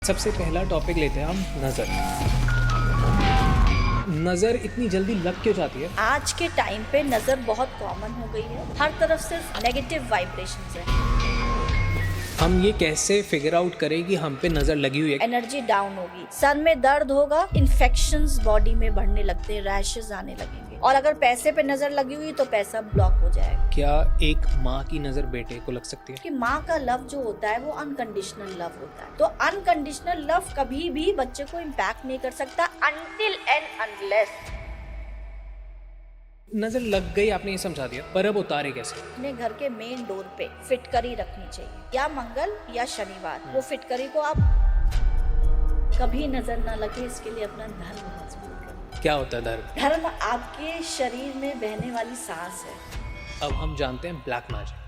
सबसे पहला टॉपिक लेते हैं हम नज़र। नज़र इतनी जल्दी लग क्यों जाती है? आज के टाइम पे नज़र बहुत कॉमन हो गई है। हर तरफ सिर्फ नेगेटिव वाइब्रेशंस है। हम ये कैसे फिगर आउट करें कि हम पे नज़र लगी हुई है? एनर्जी डाउन होगी, सर में दर्द होगा, इन्फेक्शंस बॉडी में बढ़ने लगते हैं, रैशेस आने लगेंगे। और अगर पैसे पे नजर लगी हुई तो पैसा ब्लॉक हो जाएगा। क्या एक माँ की नज़र बेटे को लग सकती है? कि माँ का लव जो होता है वो अनकंडीशनल लव होता है। तो अनकंडीशनल लव कभी भी बच्चे को इम्पैक्ट नहीं कर सकता अनटिल एंड अनलेस नज़र लग गई, आपने ये समझा दिया, पर अब उतारे कैसे? अपने घर के मेन डोर पे फिटकरी रखनी चाहिए, या मंगल या शनिवार। वो फिटकरी को आप कभी नजर न लगे, इसके लिए अपना धर्म मजबूत करें। क्या होता है धर्म? धर्म आपके शरीर में बहने वाली सांस है। अब हम जानते हैं ब्लैक मैजिक।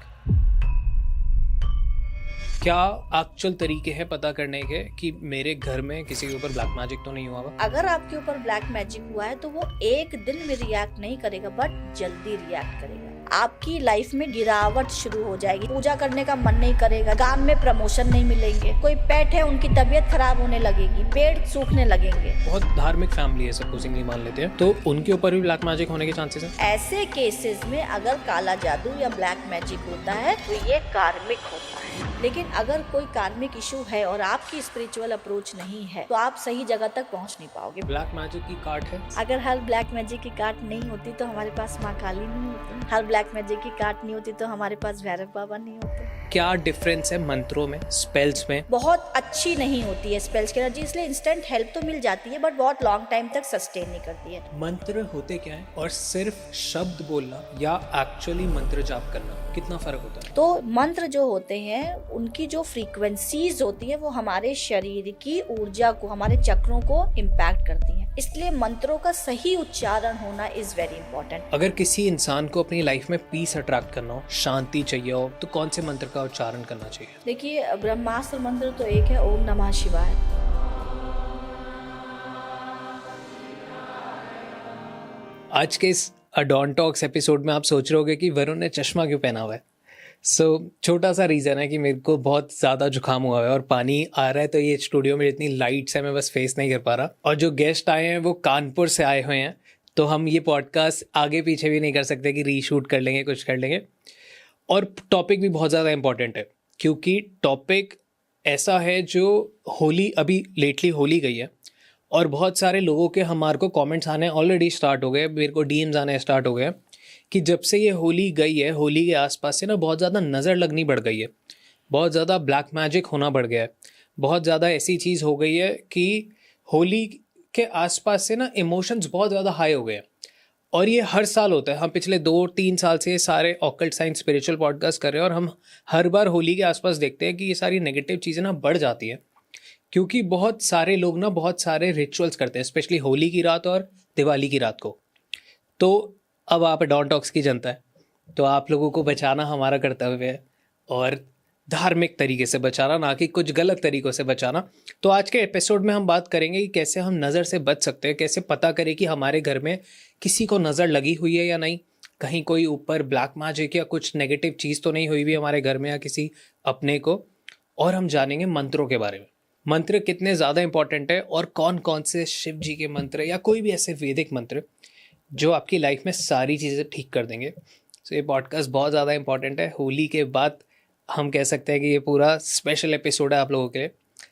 क्या एक्चुअल तरीके हैं पता करने के कि मेरे घर में किसी के ऊपर ब्लैक मैजिक तो नहीं हुआ हुआ? अगर आपके ऊपर ब्लैक मैजिक हुआ है तो वो एक दिन में रिएक्ट नहीं करेगा, बट जल्दी रिएक्ट करेगा। आपकी लाइफ में गिरावट शुरू हो जाएगी, पूजा करने का मन नहीं करेगा, काम में प्रमोशन नहीं मिलेंगे, कोई पेट है उनकी तबीयत खराब होने लगेगी, पेड़ सूखने लगेंगे। बहुत धार्मिक फैमिली है, सपोजिंगली मान लेते हैं, तो उनके ऊपर भी ब्लैक मैजिक होने के चांसेस हैं? ऐसे केसेस में अगर काला जादू या ब्लैक मैजिक होता है तो ये कार्मिक होता है। लेकिन अगर कोई कार्मिक इशू है और आपकी स्पिरिचुअल अप्रोच नहीं है तो आप सही जगह तक पहुंच नहीं पाओगे। ब्लैक मैजिक की कार्ड है? अगर हर ब्लैक मैजिक की कार्ड नहीं होती तो हमारे पास माँ काली नहीं होती। हर ब्लैक मैजिक की कार्ड नहीं होती तो हमारे पास भैरव बाबा नहीं होते। क्या डिफरेंस है मंत्रों में, स्पेल्स में? बहुत अच्छी नहीं होती है स्पेल्स की एनर्जी, इसलिए इंस्टेंट हेल्प तो मिल जाती है बट बहुत लॉन्ग टाइम तक सस्टेन नहीं करती है। मंत्र होते क्या है और सिर्फ शब्द बोलना या एक्चुअली मंत्र जाप करना, कितना फर्क होता है? तो मंत्र जो होते हैं उनकी जो फ्रीक्वेंसीज होती है वो हमारे शरीर की ऊर्जा को, हमारे चक्रों को इम्पैक्ट करती हैं, इसलिए मंत्रों का सही उच्चारण होना इज वेरी इंपॉर्टेंट। अगर किसी इंसान को अपनी लाइफ में पीस अट्रैक्ट करना हो, शांति चाहिए हो, तो कौन से मंत्र का उच्चारण करना चाहिए? देखिए, ब्रह्मास्त्र मंत्र तो एक है, ओम नमः शिवाय। आज के इस अडॉन टॉक्स एपिसोड में आप सोच रहे होगे कि वरुण ने चश्मा क्यों पहना हुआ है। छोटा सा रीज़न है कि मेरे को बहुत ज़्यादा जुकाम हुआ है और पानी आ रहा है, तो ये स्टूडियो में इतनी लाइट्स है, मैं बस फेस नहीं कर पा रहा। और जो गेस्ट आए हैं वो कानपुर से आए हुए हैं, तो हम ये पॉडकास्ट आगे पीछे भी नहीं कर सकते कि रीशूट कर लेंगे, कुछ कर लेंगे। और टॉपिक भी बहुत ज़्यादा इंपॉर्टेंट है, क्योंकि टॉपिक ऐसा है जो होली, अभी लेटली होली गई है और बहुत सारे लोगों के हमारे को कमेंट्स आने ऑलरेडी स्टार्ट हो गए, मेरे को डीएम्स आने स्टार्ट हो गए कि जब से ये होली गई है, होली के आसपास से ना बहुत ज़्यादा नज़र लगनी बढ़ गई है, बहुत ज़्यादा ब्लैक मैजिक होना बढ़ गया है, बहुत ज़्यादा ऐसी चीज़ हो गई है कि होली के आसपास से ना इमोशंस बहुत ज़्यादा हाई हो गए हैं। और ये हर साल होता है। हम पिछले 2-3 साल से सारे ऑकल्ट साइंस स्पिरिचुअल पॉडकास्ट कर रहे हैं और हम हर बार होली के आसपास देखते हैं कि ये सारी नेगेटिव चीज़ें ना बढ़ जाती हैं, क्योंकि बहुत सारे लोग ना बहुत सारे रिचुअल्स करते हैं, स्पेशली होली की रात और दिवाली की रात को। तो अब आप डॉन टॉक्स की जनता है, तो आप लोगों को बचाना हमारा कर्तव्य है, और धार्मिक तरीके से बचाना, ना कि कुछ गलत तरीक़ों से बचाना। तो आज के एपिसोड में हम बात करेंगे कि कैसे हम नज़र से बच सकते हैं, कैसे पता करें कि हमारे घर में किसी को नज़र लगी हुई है या नहीं, कहीं कोई ऊपर ब्लैक मैजिक या कुछ नेगेटिव चीज़ तो नहीं हुई भी हमारे घर में या किसी अपने को। और हम जानेंगे मंत्रों के बारे में, मंत्र कितने ज़्यादा इंपॉर्टेंट है और कौन कौन से शिव जी के मंत्र या कोई भी ऐसे वैदिक मंत्र जो आपकी लाइफ में सारी चीज़ें ठीक कर देंगे। तो ये पॉडकास्ट बहुत ज़्यादा इंपॉर्टेंट है। होली के बाद हम कह सकते हैं कि ये पूरा स्पेशल एपिसोड है आप लोगों के लिए।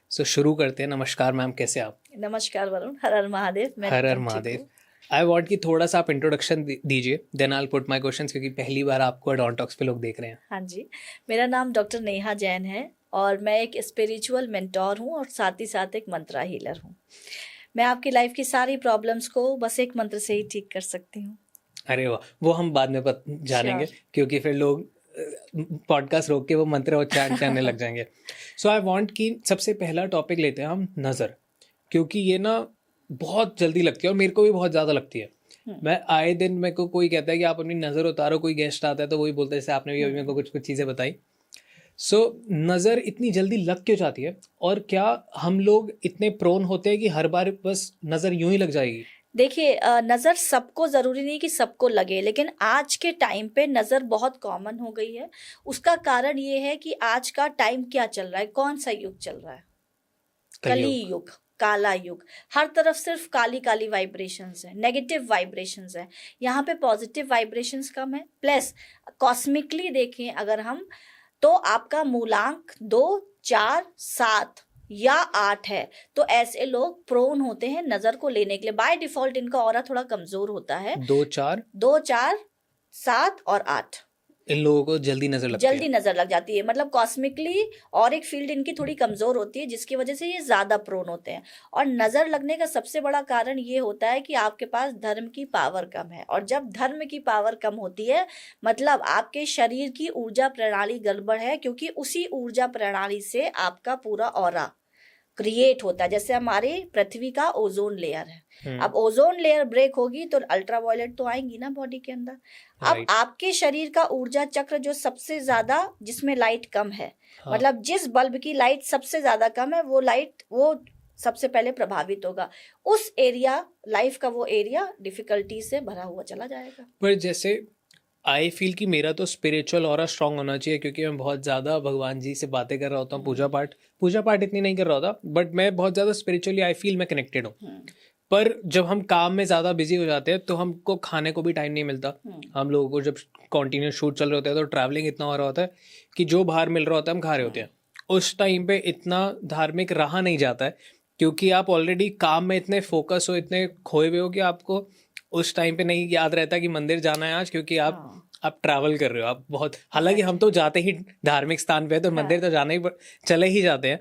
सो शुरू करते हैं। नमस्कार मैम, कैसे आप? नमस्कार वरुण, हर हर महादेव। हर हर महादेव। आई वॉन्ट कि थोड़ा सा आप इंट्रोडक्शन दीजिए, then I will put my questions, क्योंकि पहली बार आपको डॉन टॉक्स पे लोग देख रहे हैं। हाँ जी, मेरा नाम डॉक्टर नेहा जैन है और मैं एक स्पिरिचुअल मेंटोर हूँ और साथ ही साथ एक मंत्रा हीलर हूँ। मैं आपकी लाइफ की सारी प्रॉब्लम्स को बस एक मंत्र से ही ठीक कर सकती हूँ। अरे वाह, वो हम बाद में जानेंगे, क्योंकि फिर लोग पॉडकास्ट रोक के वो मंत्र उच्चारण करने लग जाएंगे। सो आई वांट कि सबसे पहला टॉपिक लेते हैं हम नज़र, क्योंकि ये ना बहुत जल्दी लगती है और मेरे को भी बहुत ज़्यादा लगती है। मैं आए दिन मेरे को कोई कहता है कि आप अपनी नज़र उतारो, कोई गेस्ट आता है तो वही बोलते हैं, जैसे आपने भी अभी मेरे को कुछ कुछ चीज़ें बताई। नज़र इतनी जल्दी लग क्यों जाती है और क्या हम लोग इतने प्रोन होते हैं कि हर बार बस नज़र यूं ही लग जाएगी? देखिए, नज़र सबको ज़रूरी नहीं कि सबको लगे, लेकिन आज के टाइम पे नज़र बहुत कॉमन हो गई है। उसका कारण ये है कि आज का टाइम क्या चल रहा है, कौन सा युग चल रहा है। कली युग, काला युग, हर तरफ सिर्फ काली काली वाइब्रेशंस है, नेगेटिव वाइब्रेशंस है, यहाँ पे पॉजिटिव वाइब्रेशंस कम है। प्लस कॉस्मिकली देखें अगर हम, तो आपका मूलांक 2, 4, 7 या 8 है, तो ऐसे लोग प्रोन होते हैं नजर को लेने के लिए। बाय डिफॉल्ट इनका ऑरा थोड़ा कमजोर होता है। 2, 4, 7 और 8 इन लोगों को जल्दी नजर लगती है। जल्दी नजर लग जाती है, मतलब कॉस्मिकली और एक फील्ड इनकी थोड़ी कमजोर होती है, जिसकी वजह से ये ज्यादा प्रोन होते हैं। और नजर लगने का सबसे बड़ा कारण ये होता है कि आपके पास धर्म की पावर कम है, और जब धर्म की पावर कम होती है मतलब आपके शरीर की ऊर्जा प्रणाली गड़बड़ है, क्योंकि उसी ऊर्जा प्रणाली से आपका पूरा ऑरा क्रिएट होता है। जैसे हमारी पृथ्वी का ओजोन लेयर है, अब ओजोन लेयर ब्रेक होगी तो अल्ट्रावायलेट तो आएंगी ना बॉडी के अंदर। अब आपके शरीर का ऊर्जा चक्र जो सबसे ज्यादा, जिसमें लाइट कम है, मतलब जिस बल्ब की लाइट सबसे ज्यादा कम है, वो सबसे पहले प्रभावित होगा। उस एरिया, लाइफ का वो एरिया डिफिकल्टी से भरा हुआ चला जाएगा। पर जैसे आई फील कि मेरा तो स्पिरिचुअल ऑरा स्ट्रांग होना चाहिए, क्योंकि मैं बहुत ज़्यादा भगवान जी से बातें कर रहा होता हूँ, पूजा पाठ इतनी नहीं कर रहा होता, बट मैं बहुत ज़्यादा स्पिरिचुअली आई फील मैं कनेक्टेड हूँ। पर जब हम काम में ज़्यादा बिजी हो जाते हैं तो हमको खाने को भी टाइम नहीं मिलता। हम लोगों को जब कॉन्टिन्यूस शूट चल रहे होते हैं तो ट्रैवलिंग इतना हो रहा होता है कि जो बाहर मिल रहा होता है हम खा रहे होते हैं। उस टाइम पे इतना धार्मिक रहा नहीं जाता है, क्योंकि आप ऑलरेडी काम में इतने फोकस हो, इतने खोए हुए हो कि आपको उस टाइम पे नहीं याद रहता कि मंदिर जाना है आज, क्योंकि आप ट्रैवल कर रहे हो। आप बहुत, हालांकि हम तो जाते ही धार्मिक स्थान पे है तो मंदिर तो जाने ही चले ही जाते हैं,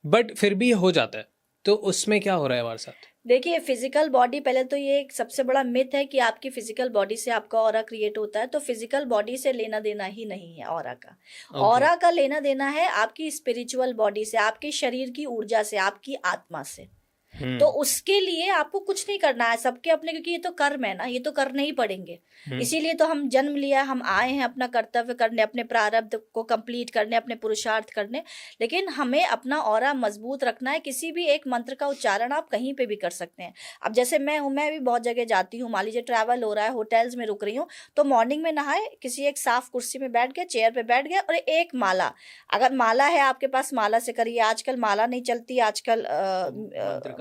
बट फिर भी हो जाता है। तो उसमें क्या हो रहा है हमारे साथ? देखिए फिजिकल बॉडी, पहले तो ये एक सबसे बड़ा मिथ है कि आपकी फिजिकल बॉडी से आपका ऑरा क्रिएट होता है। तो फिजिकल बॉडी से लेना देना ही नहीं है ऑरा का। ऑरा का लेना देना है आपकी स्पिरिचुअल बॉडी से, आपके शरीर की ऊर्जा से, आपकी आत्मा से। तो उसके लिए आपको कुछ नहीं करना है, सबके अपने, क्योंकि ये तो कर्म है ना, ये तो करने ही पड़ेंगे। इसीलिए तो हम जन्म लिया, हम आए हैं अपना कर्तव्य करने, अपने प्रारब्ध को कंप्लीट करने, अपने पुरुषार्थ करने। लेकिन हमें अपना ऑरा मजबूत रखना है। किसी भी एक मंत्र का उच्चारण आप कहीं पे भी कर सकते हैं। अब जैसे मैं हूँ, मैं भी बहुत जगह जाती हूँ, मान लीजिए ट्रैवल हो रहा है, होटल्स में रुक रही हूँ, तो मॉर्निंग में नहाए, किसी एक साफ कुर्सी में बैठ गए, चेयर पे बैठ गए, और एक माला, अगर माला है आपके पास माला से करिए। आजकल माला नहीं चलती, आजकल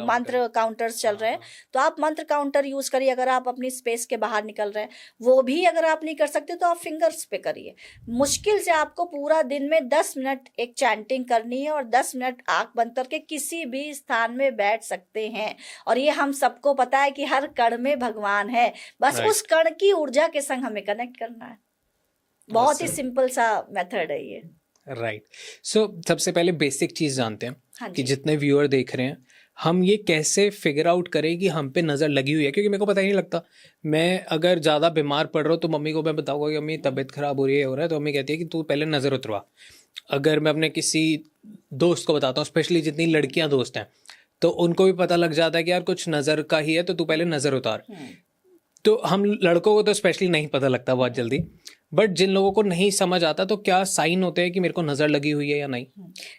मंत्र काउंटर्स चल रहे हैं, तो आप मंत्र काउंटर यूज करिए। अगर आप अपनी स्पेस के बाहर निकल रहे हैं, वो भी अगर आप नहीं कर सकते तो आप फिंगर्स पे करिए। मुश्किल से आपको पूरा दिन में 10 मिनट एक चैंटिंग करनी है, और 10 मिनट आंख बंद करके किसी भी स्थान में बैठ सकते हैं। और ये हम सबको पता है कि हर कण में भगवान है, बस उस कण की ऊर्जा के संग हमें कनेक्ट करना है। बहुत ही सिंपल सा मेथड है ये। राइट। सो सबसे पहले बेसिक चीज जानते हैं कि जितने व्यूअर देख रहे हैं, हम ये कैसे फिगर आउट करें कि हम पे नज़र लगी हुई है, क्योंकि मेरे को पता ही नहीं लगता। मैं अगर ज़्यादा बीमार पड़ रहा हूँ तो मम्मी को मैं बताऊंगा कि मम्मी तबीयत खराब हो रही है, तो मम्मी कहती है कि तू पहले नज़र उतरवा। अगर मैं अपने किसी दोस्त को बताता हूँ, स्पेशली जितनी लड़कियां दोस्त हैं, तो उनको भी पता लग जाता है कि यार कुछ नज़र का ही है, तो तू पहले नज़र उतार। तो हम लड़कों को तो स्पेशली नहीं पता लगता बहुत जल्दी, बट जिन लोगों को नहीं समझ आता तो क्या साइन होते हैं कि मेरे को नजर लगी हुई है या नहीं?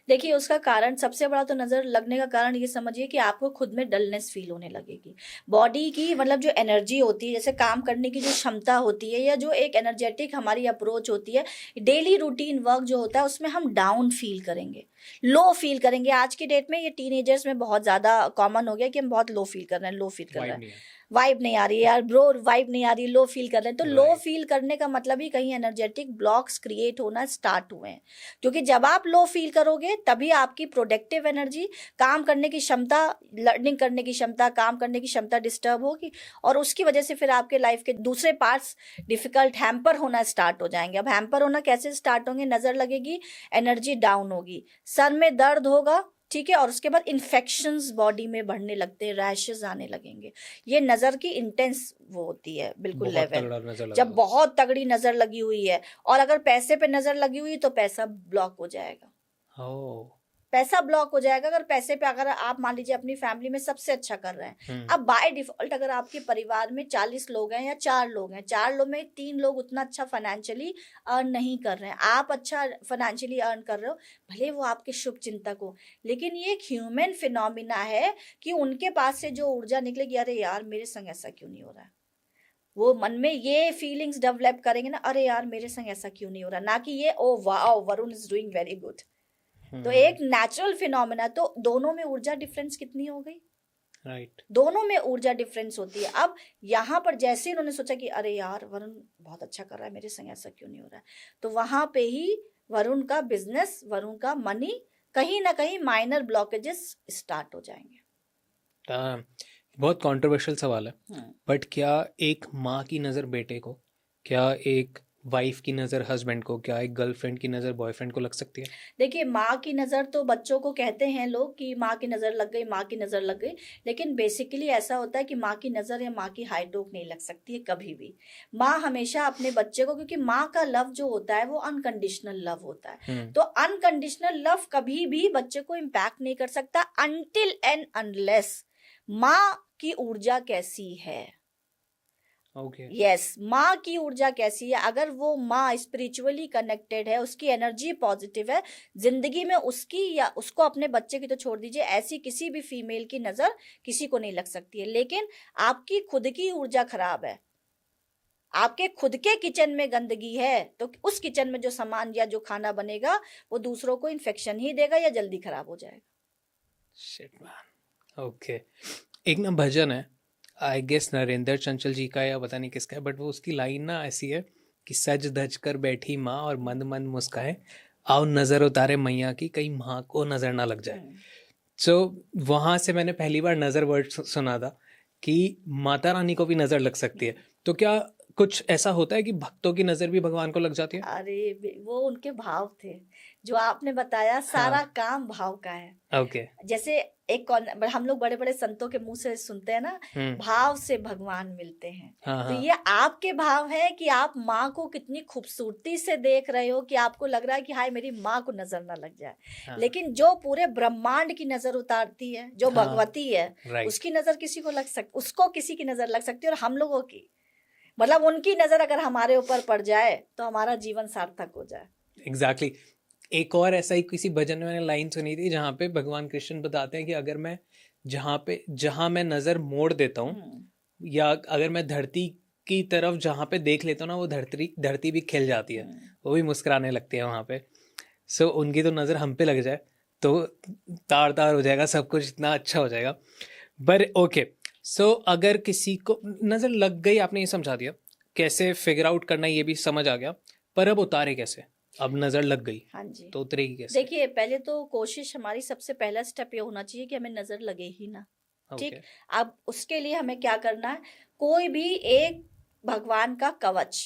देखिए उसका कारण, सबसे बड़ा तो नजर लगने का कारण ये समझिए कि आपको खुद में डलनेस फील होने लगेगी। बॉडी की मतलब जो एनर्जी होती है, जैसे काम करने की जो क्षमता होती है, या जो एक एनर्जेटिक हमारी अप्रोच होती है, डेली रूटीन वर्क जो होता है, उसमें हम डाउन फील करेंगे, लो फील करेंगे। आज की डेट में ये टीनेजर्स में बहुत ज्यादा कॉमन हो गया कि हम बहुत लो फील कर रहे हैं, वाइब नहीं आ रही है यार ब्रो, वाइब नहीं आ रही, लो फील कर रहे हैं। तो लो फील करने का मतलब ही कहीं एनर्जेटिक ब्लॉक्स क्रिएट होना स्टार्ट हुए हैं। क्योंकि जब आप लो फील करोगे तभी आपकी प्रोडक्टिव एनर्जी, काम करने की क्षमता, लर्निंग करने की क्षमता, काम करने की क्षमता डिस्टर्ब होगी, और उसकी वजह से फिर आपके लाइफ के दूसरे पार्ट्स डिफिकल्ट, हैम्पर होना स्टार्ट हो जाएंगे। अब हैम्पर होना कैसे स्टार्ट होंगे? नजर लगेगी, एनर्जी डाउन होगी, सर में दर्द होगा, ठीक है, और उसके बाद इन्फेक्शंस बॉडी में बढ़ने लगते हैं, रैशेस आने लगेंगे। ये नजर की इंटेंस वो होती है बिल्कुल लेवल, जब बहुत तगड़ी नजर लगी हुई है। और अगर पैसे पे नजर लगी हुई तो पैसा ब्लॉक हो जाएगा। पैसा ब्लॉक हो जाएगा अगर पैसे पे, अगर आप मान लीजिए अपनी फैमिली में सबसे अच्छा कर रहे हैं, अब बाय डिफॉल्ट अगर आपके परिवार में 40 लोग हैं या 4 लोग हैं, 4 लोग में 3 लोग उतना अच्छा फाइनेंशियली अर्न नहीं कर रहे हैं, आप अच्छा फाइनेंशियली अर्न कर रहे हो, भले वो आपके शुभ चिंतक हो, लेकिन ये एक ह्यूमन फिनोमिना है कि उनके पास से जो ऊर्जा निकलेगी, अरे यार मेरे संग ऐसा क्यों नहीं हो रहा है, वो मन में ये फीलिंग्स डेवलप करेंगे ना, अरे यार मेरे संग ऐसा क्यों नहीं हो रहा, ना कि ये oh wow Varun is doing very good. तो एक नेचुरल फिनोमेना, तो दोनों में ऊर्जा डिफरेंस कितनी हो गई? राइट। दोनों में ऊर्जा डिफरेंस होती है। अब यहाँ पर जैसे उन्होंने सोचा कि अरे यार वरुण बहुत अच्छा कर रहा है, मेरे संग ऐसा क्यों नहीं हो रहा है, तो वहां पे ही वरुण का बिजनेस, वरुण का मनी, कहीं ना कहीं माइनर ब्लॉकेजेस स्टार्ट हो जाएंगे। बहुत कंट्रोवर्शियल सवाल है, बट क्या एक माँ की नज़र बेटे को, क्या एक वाइफ की नज़र हस्बैंड को, क्या एक गर्लफ्रेंड की नज़र बॉयफ्रेंड को लग सकती है? देखिए, माँ की नज़र तो बच्चों को कहते हैं लोग कि माँ की नज़र लग गई, माँ की नज़र लग गई, लेकिन बेसिकली ऐसा होता है कि माँ की नज़र या माँ की हाई टोक नहीं लग सकती है कभी भी। माँ हमेशा अपने बच्चे को, क्योंकि माँ का लव जो होता है वो अनकंडीशनल लव होता है, तो अनकंडीशनल लव कभी भी बच्चे को इम्पैक्ट नहीं कर सकता अनटिल एंड अनलेस माँ की ऊर्जा कैसी है। यस, माँ की ऊर्जा कैसी है, अगर वो माँ स्पिरिचुअली कनेक्टेड है, उसकी एनर्जी पॉजिटिव है, जिंदगी में उसकी या उसको अपने बच्चे की तो छोड़ दीजिए, ऐसी किसी भी फीमेल की नजर किसी को नहीं लग सकती है। लेकिन आपकी खुद की ऊर्जा खराब है, आपके खुद के किचन में गंदगी है, तो उस किचन में जो सामान या जो खाना बनेगा वो दूसरों को इन्फेक्शन ही देगा या जल्दी खराब हो जाएगा। Shit man. ओके, एक ना भजन है, आई गेस नरेंद्र चंचल जी का या पता नहीं किसका है, बट वो उसकी लाइन ना ऐसी है कि सज धज कर बैठी माँ और मंद मंद मुस्काए, आओ नजर उतारे मैया की, कहीं माँ को नजर ना लग जाए। सो वहाँ से मैंने पहली बार नजर वर्ड सुना था कि माता रानी को भी नजर लग सकती है। तो क्या कुछ ऐसा होता है कि भक्तों की नजर भी भगवान को लग जाती है? अरे वो उनके भाव थे, जो आपने बताया सारा काम भाव का है। ओके। जैसे एक हम लोग बड़े बड़े संतों के मुंह से सुनते हैं ना, भाव से भगवान मिलते हैं। तो ये आपके भाव है कि आप माँ को कितनी खूबसूरती से देख रहे हो कि आपको लग रहा है कि हाय मेरी माँ को नजर ना लग जाए। लेकिन जो पूरे ब्रह्मांड की नजर उतारती है, जो भगवती है, उसकी नजर किसी को लग सकती, उसको किसी की नजर लग सकती है। और हम लोगों की, मतलब उनकी नजर अगर हमारे ऊपर पड़ जाए तो हमारा जीवन सार्थक हो जाए। एग्जैक्टली। एक और ऐसा ही किसी भजन में मैंने लाइन सुनी थी जहाँ पे भगवान कृष्ण बताते हैं कि अगर मैं जहाँ मैं नजर मोड़ देता हूँ, या अगर मैं धरती की तरफ जहाँ पे देख लेता हूँ ना, वो धरती भी खिल जाती है, वो भी मुस्कुराने लगती है वहाँ पे। सो उनकी तो नजर हम पे लग जाए तो तार तार हो जाएगा, सब कुछ इतना अच्छा हो जाएगा। पर ओके, सो अगर किसी को नजर लग गई, आपने ये समझा दिया, कैसे फिगर आउट करना ये भी समझ आ गया, पर अब उतारे कैसे? अब नजर लग गई, हाँ जी, तो उतरेगी कैसे? देखिए, पहले तो कोशिश हमारी सबसे पहला स्टेप ये होना चाहिए कि हमें नजर लगे ही ना। ठीक, अब उसके लिए हमें क्या करना है, कोई भी एक भगवान का कवच,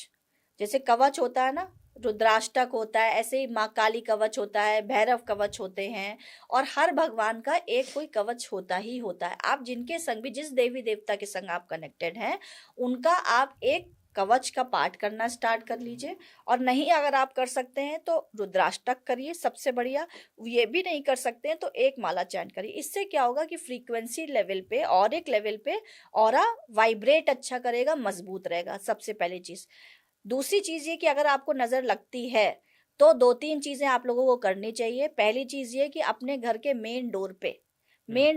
जैसे कवच होता है ना, रुद्राष्टक होता है, ऐसे ही माँ काली कवच होता है, भैरव कवच होते हैं, और हर भगवान का एक कोई कवच होता ही होता है। आप जिनके संग भी, जिस देवी देवता के संग आप कनेक्टेड हैं, उनका आप एक कवच का पाठ करना स्टार्ट कर लीजिए। और नहीं अगर आप कर सकते हैं तो रुद्राष्टक करिए, सबसे बढ़िया। ये भी नहीं कर सकते हैं तो एक माला चैंट करिए। इससे क्या होगा कि फ्रीक्वेंसी लेवल पे और एक लेवल पे ऑरा वाइब्रेट अच्छा करेगा, मजबूत रहेगा, सबसे पहली चीज। दूसरी चीज ये कि अगर आपको नजर लगती है तो 2-3 चीजें आप लोगों को करनी चाहिए। पहली चीज ये कि अपने घर के मेन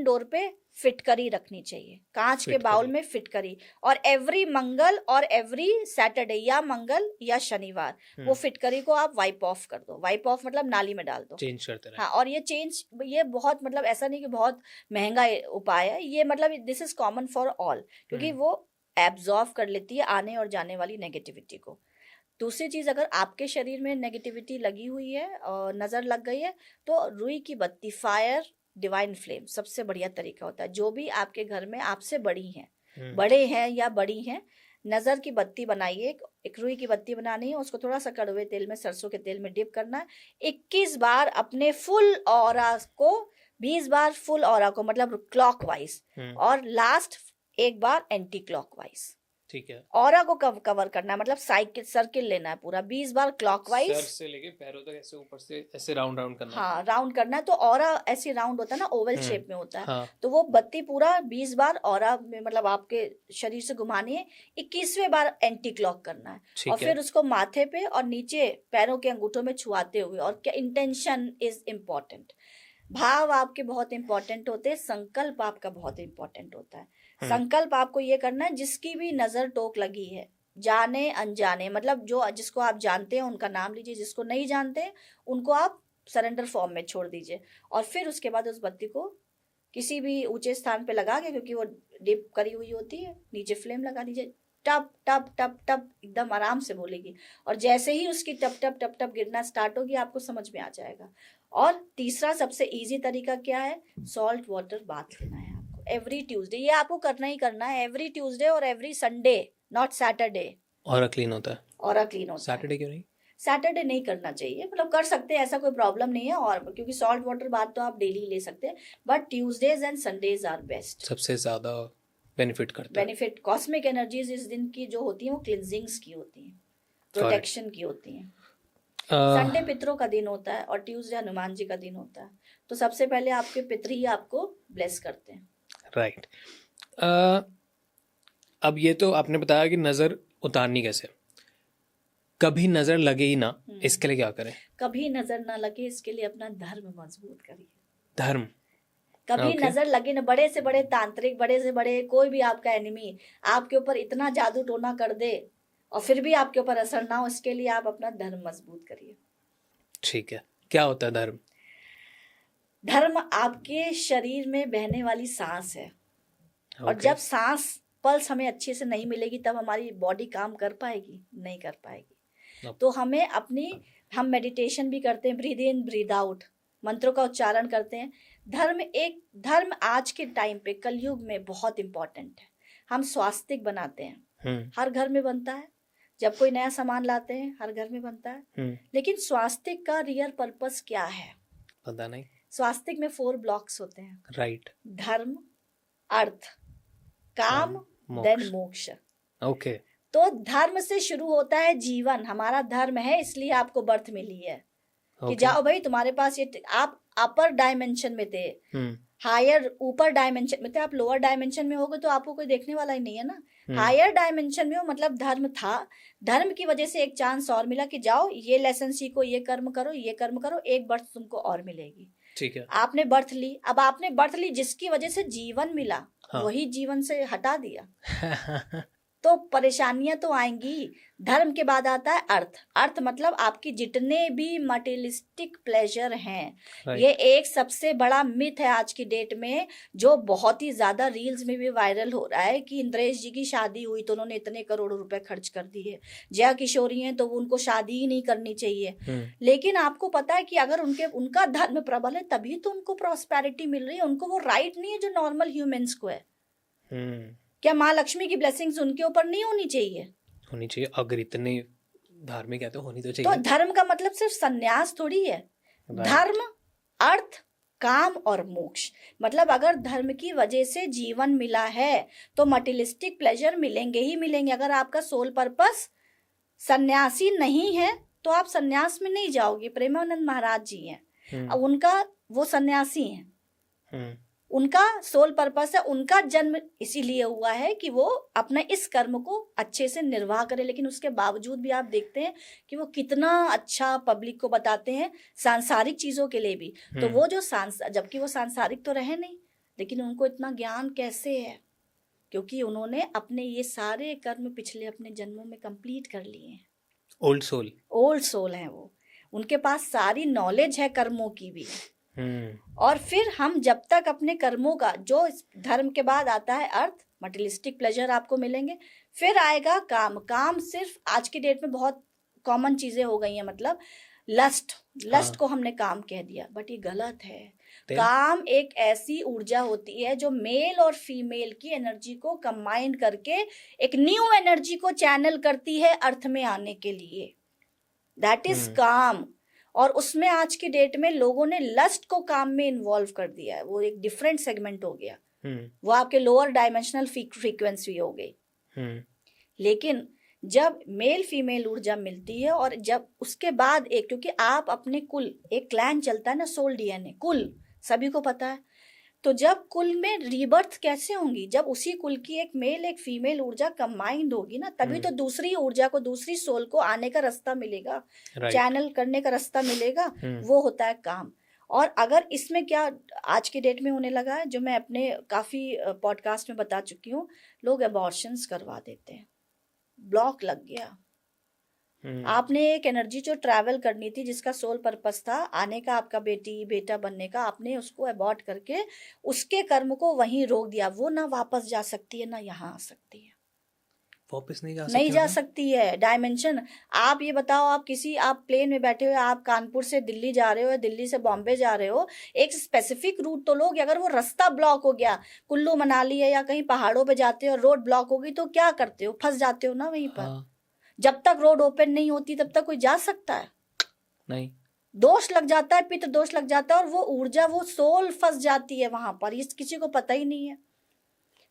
डोर पे फिटकरी रखनी चाहिए, कांच के बाउल में फिटकरी, और एवरी मंगल और एवरी सैटरडे या मंगल या शनिवार वो फिटकरी को आप वाइप ऑफ कर दो। वाइप ऑफ मतलब नाली में डाल दो, चेंज करते रहे। हाँ, और ये बहुत, मतलब ऐसा नहीं कि बहुत महंगा उपाय है ये, मतलब this is common for all, क्योंकि वो एब्जॉर्व कर लेती है आने और जाने वाली नेगेटिविटी को। दूसरी चीज, अगर आपके शरीर में नेगेटिविटी लगी हुई है और नजर लग गई है, तो रुई की बत्ती, फायर डिवाइन फ्लेम सबसे बढ़िया तरीका होता है। जो भी आपके घर में आपसे बड़ी हैं, बड़े हैं या बड़ी हैं, नजर की बत्ती बनाइए, एक रुई की बत्ती बनानी है, उसको थोड़ा सा कड़वे तेल में, सरसों के तेल में डिप करना है। 21 बार अपने फुल ऑरा को, 20 बार फुल ऑरा को, मतलब क्लॉकवाइज, और लास्ट एक बार एंटी क्लॉकवाइज। ठीक है, ऑरा को कवर करना है, मतलब सर्किल लेना है पूरा, 20 बार क्लॉकवाइज, सर से लेके पैरों तक ऐसे ऊपर से ऐसे राउंड करना है। हाँ, राउंड करना है। तो ऑरा ऐसे राउंड होता है ना, ओवल शेप में होता है। हाँ। तो वो बत्ती पूरा 20 बार ऑरा में, मतलब आपके शरीर से घुमानी है। 21वें बार एंटी क्लॉक करना है, और फिर उसको माथे पे और नीचे पैरों के अंगूठों में छुआते हुए। और क्या, इंटेंशन इज इम्पोर्टेंट, भाव आपके बहुत इंपॉर्टेंट होते हैं, संकल्प आपका बहुत इंपॉर्टेंट होता है। संकल्प आपको ये करना है, जिसकी भी नजर टोक लगी है, जाने अनजाने, मतलब जो जिसको आप जानते हैं उनका नाम लीजिए, जिसको नहीं जानते उनको आप सरेंडर फॉर्म में छोड़ दीजिए और फिर उसके बाद उस बत्ती को किसी भी ऊंचे स्थान पे लगा के, क्योंकि वो डिप करी हुई होती है, नीचे फ्लेम लगा दीजिए, टप टप टप टप एकदम आराम से बोलेगी। और जैसे ही उसकी टप टप टप टप गिरना स्टार्ट होगी आपको समझ में आ जाएगा। और तीसरा सबसे इजी तरीका क्या है, सॉल्ट वाटर बाथ लेना है आपको एवरी ट्यूसडे। ये आपको करना ही करना है एवरी ट्यूसडे और एवरी संडे, नॉट सैटरडे। और क्लीन होता है, और क्लीन होता है। सैटरडे क्यों नहीं? सैटरडे नहीं करना चाहिए, मतलब कर सकते हैं, ऐसा कोई प्रॉब्लम नहीं है। और क्योंकि सॉल्ट वाटर बाथ तो आप डेली ले सकते हैं, but Tuesdays and Sundays are best. सबसे ज्यादा बेनिफिट करता है। बेनिफिट कॉस्मिक एनर्जीज इस दिन की जो होती है वो क्लिनजिंग्स की होती है, प्रोटेक्शन की होती है। संडे पितरों का दिन होता है और ट्यूसडे हनुमान जी का दिन होता है, तो सबसे पहले आपके पितर ही आपको ब्लेस करते हैं। राइट। अब ये तो आपने बताया कि नजर उतारनी कैसे, कभी नजर लगे ही ना, इसके लिए क्या करें? कभी नजर ना लगे इसके लिए अपना धर्म मजबूत करिए। धर्म, कभी नजर लगे ना, बड़े से बड़े तांत्रिक, बड़े से बड़े कोई भी आपका एनिमी आपके ऊपर इतना जादू टोना कर दे और फिर भी आपके ऊपर असर ना हो, इसके लिए आप अपना धर्म मजबूत करिए। ठीक है, क्या होता है धर्म? धर्म आपके शरीर में बहने वाली सांस है। और जब सांस पल्स हमें अच्छे से नहीं मिलेगी तब हमारी बॉडी काम कर पाएगी? नहीं कर पाएगी। तो हमें हम मेडिटेशन भी करते हैं, ब्रीद इन ब्रीद आउट, मंत्रों का उच्चारण करते हैं। धर्म आज के टाइम पे कलयुग में बहुत इंपॉर्टेंट है। हम स्वास्तिक बनाते हैं, हर घर में बनता है। जब कोई नया सामान लाते हैं हर घर में बनता है, लेकिन स्वास्तिक का रियल पर्पस क्या है पता नहीं। स्वास्तिक में 4 ब्लॉक्स होते हैं। राइट। धर्म, अर्थ, काम, देन मोक्ष। ओके। तो धर्म से शुरू होता है जीवन। हमारा धर्म है, इसलिए आपको बर्थ मिली है कि जाओ भाई, तुम्हारे पास ये, आप अपर डायमेंशन में थे, हायर ऊपर डायमेंशन में थे, आप लोअर डायमेंशन में होगे तो आपको कोई देखने वाला ही नहीं है ना। हायर डायमेंशन में हो, मतलब धर्म था, धर्म की वजह से एक चांस और मिला कि जाओ ये लेसन सीखो, ये कर्म करो, ये कर्म करो, एक बर्थ तुमको और मिलेगी। ठीक है। आपने बर्थ ली, अब आपने बर्थ ली जिसकी वजह से जीवन मिला, वही जीवन से हटा दिया तो परेशानियां तो आएंगी। धर्म के बाद आता है अर्थ। अर्थ मतलब आपकी जितने भी मटेरियलिस्टिक प्लेजर हैं, ये एक सबसे बड़ा मिथ है आज की डेट में, जो बहुत ही ज्यादा रील्स में भी वायरल हो रहा है कि इंद्रेश जी की शादी हुई तो उन्होंने इतने करोड़ों रुपए खर्च कर दिए। जया किशोरी हैं तो उनको शादी ही नहीं करनी चाहिए। लेकिन आपको पता है कि अगर उनका धर्म प्रबल है तभी तो उनको प्रॉस्पेरिटी मिल रही है। उनको वो राइट नहीं है जो नॉर्मल ह्यूमंस को है। क्या माँ लक्ष्मी की ब्लेसिंग्स उनके ऊपर नहीं होनी चाहिए? होनी चाहिए, अगर इतने धार्मिक है तो होनी तो चाहिए। तो धर्म का मतलब सिर्फ संन्यास थोड़ी है। धर्म, अर्थ, काम और मोक्ष। मतलब अगर धर्म की वजह से जीवन मिला है तो मटेरियलिस्टिक प्लेजर मिलेंगे ही मिलेंगे। अगर आपका सोल पर्पस सन्यासी नहीं है तो आप सन्यास में नहीं जाओगे। प्रेमानंद महाराज जी हैं, अब उनका वो सन्यासी हैं, उनका सोल पर्पस है, उनका जन्म इसीलिए हुआ है कि वो अपने इस कर्म को अच्छे से निर्वाह करे। लेकिन उसके बावजूद भी आप देखते हैं कि वो कितना अच्छा पब्लिक को बताते हैं, सांसारिक चीजों के लिए भी। तो वो जो जबकि वो सांसारिक तो रहे नहीं, लेकिन उनको इतना ज्ञान कैसे है? क्योंकि उन्होंने अपने ये सारे कर्म पिछले अपने जन्मों में कंप्लीट कर लिए हैं। ओल्ड सोल है वो, उनके पास सारी नॉलेज है कर्मों की भी। और फिर हम जब तक अपने कर्मों का, जो धर्म के बाद आता है अर्थ, मटेरियलिस्टिक प्लेजर आपको मिलेंगे, फिर आएगा काम। काम सिर्फ आज की डेट में बहुत कॉमन चीजें हो गई हैं, मतलब लस्ट को हमने काम कह दिया, बट ये गलत है। काम एक ऐसी ऊर्जा होती है जो मेल और फीमेल की एनर्जी को कंबाइन करके एक न्यू एनर्जी को चैनल करती है अर्थ में आने के लिए। दैट इज काम। और उसमें आज की डेट में लोगों ने लस्ट को काम में इन्वॉल्व कर दिया है। वो एक डिफरेंट सेगमेंट हो गया, वो आपके लोअर डायमेंशनल फ्रीक्वेंसी हो गई। लेकिन जब मेल फीमेल ऊर्जा मिलती है और जब उसके बाद क्योंकि आप अपने कुल, एक क्लैन चलता है ना, सोल डीएनए, कुल सभी को पता है। तो जब कुल में रीबर्थ कैसे होंगी? जब उसी कुल की एक मेल एक फीमेल ऊर्जा कंबाइंड होगी ना, तभी तो दूसरी ऊर्जा को, दूसरी सोल को आने का रास्ता मिलेगा, चैनल करने का रास्ता मिलेगा। वो होता है काम। और अगर इसमें क्या आज की डेट में होने लगा है, जो मैं अपने काफी पॉडकास्ट में बता चुकी हूँ, लोग अबॉर्शंस करवा देते हैं। ब्लॉक लग गया, आपने एक एनर्जी जो ट्रैवल करनी थी, जिसका सोल पर्पस था आने का, आपका बेटी बेटा बनने का, आपने उसको अबॉर्ट करके उसके कर्म को वहीं रोक दिया। वो ना वापस जा सकती है ना यहाँ आ सकती है, वापस नहीं जा सकती, नहीं जा सकती है। डायमेंशन, आप ये बताओ, आप प्लेन में बैठे हुए, आप कानपुर से दिल्ली जा रहे हो या दिल्ली से बॉम्बे जा रहे हो, एक स्पेसिफिक रूट तो लोगे। अगर वो रास्ता ब्लॉक हो गया, कुल्लू मनाली है या कहीं पहाड़ों पे जाते हो, रोड ब्लॉक हो गई, तो क्या करते हो? फंस जाते हो ना वहीं पर। हाँ। जब तक रोड ओपन नहीं होती तब तक कोई जा सकता है? नहीं। दोष लग जाता है, पित्त दोष लग जाता है, और वो ऊर्जा, वो सोल फंस जाती है वहां पर। इस किसी को पता ही नहीं है,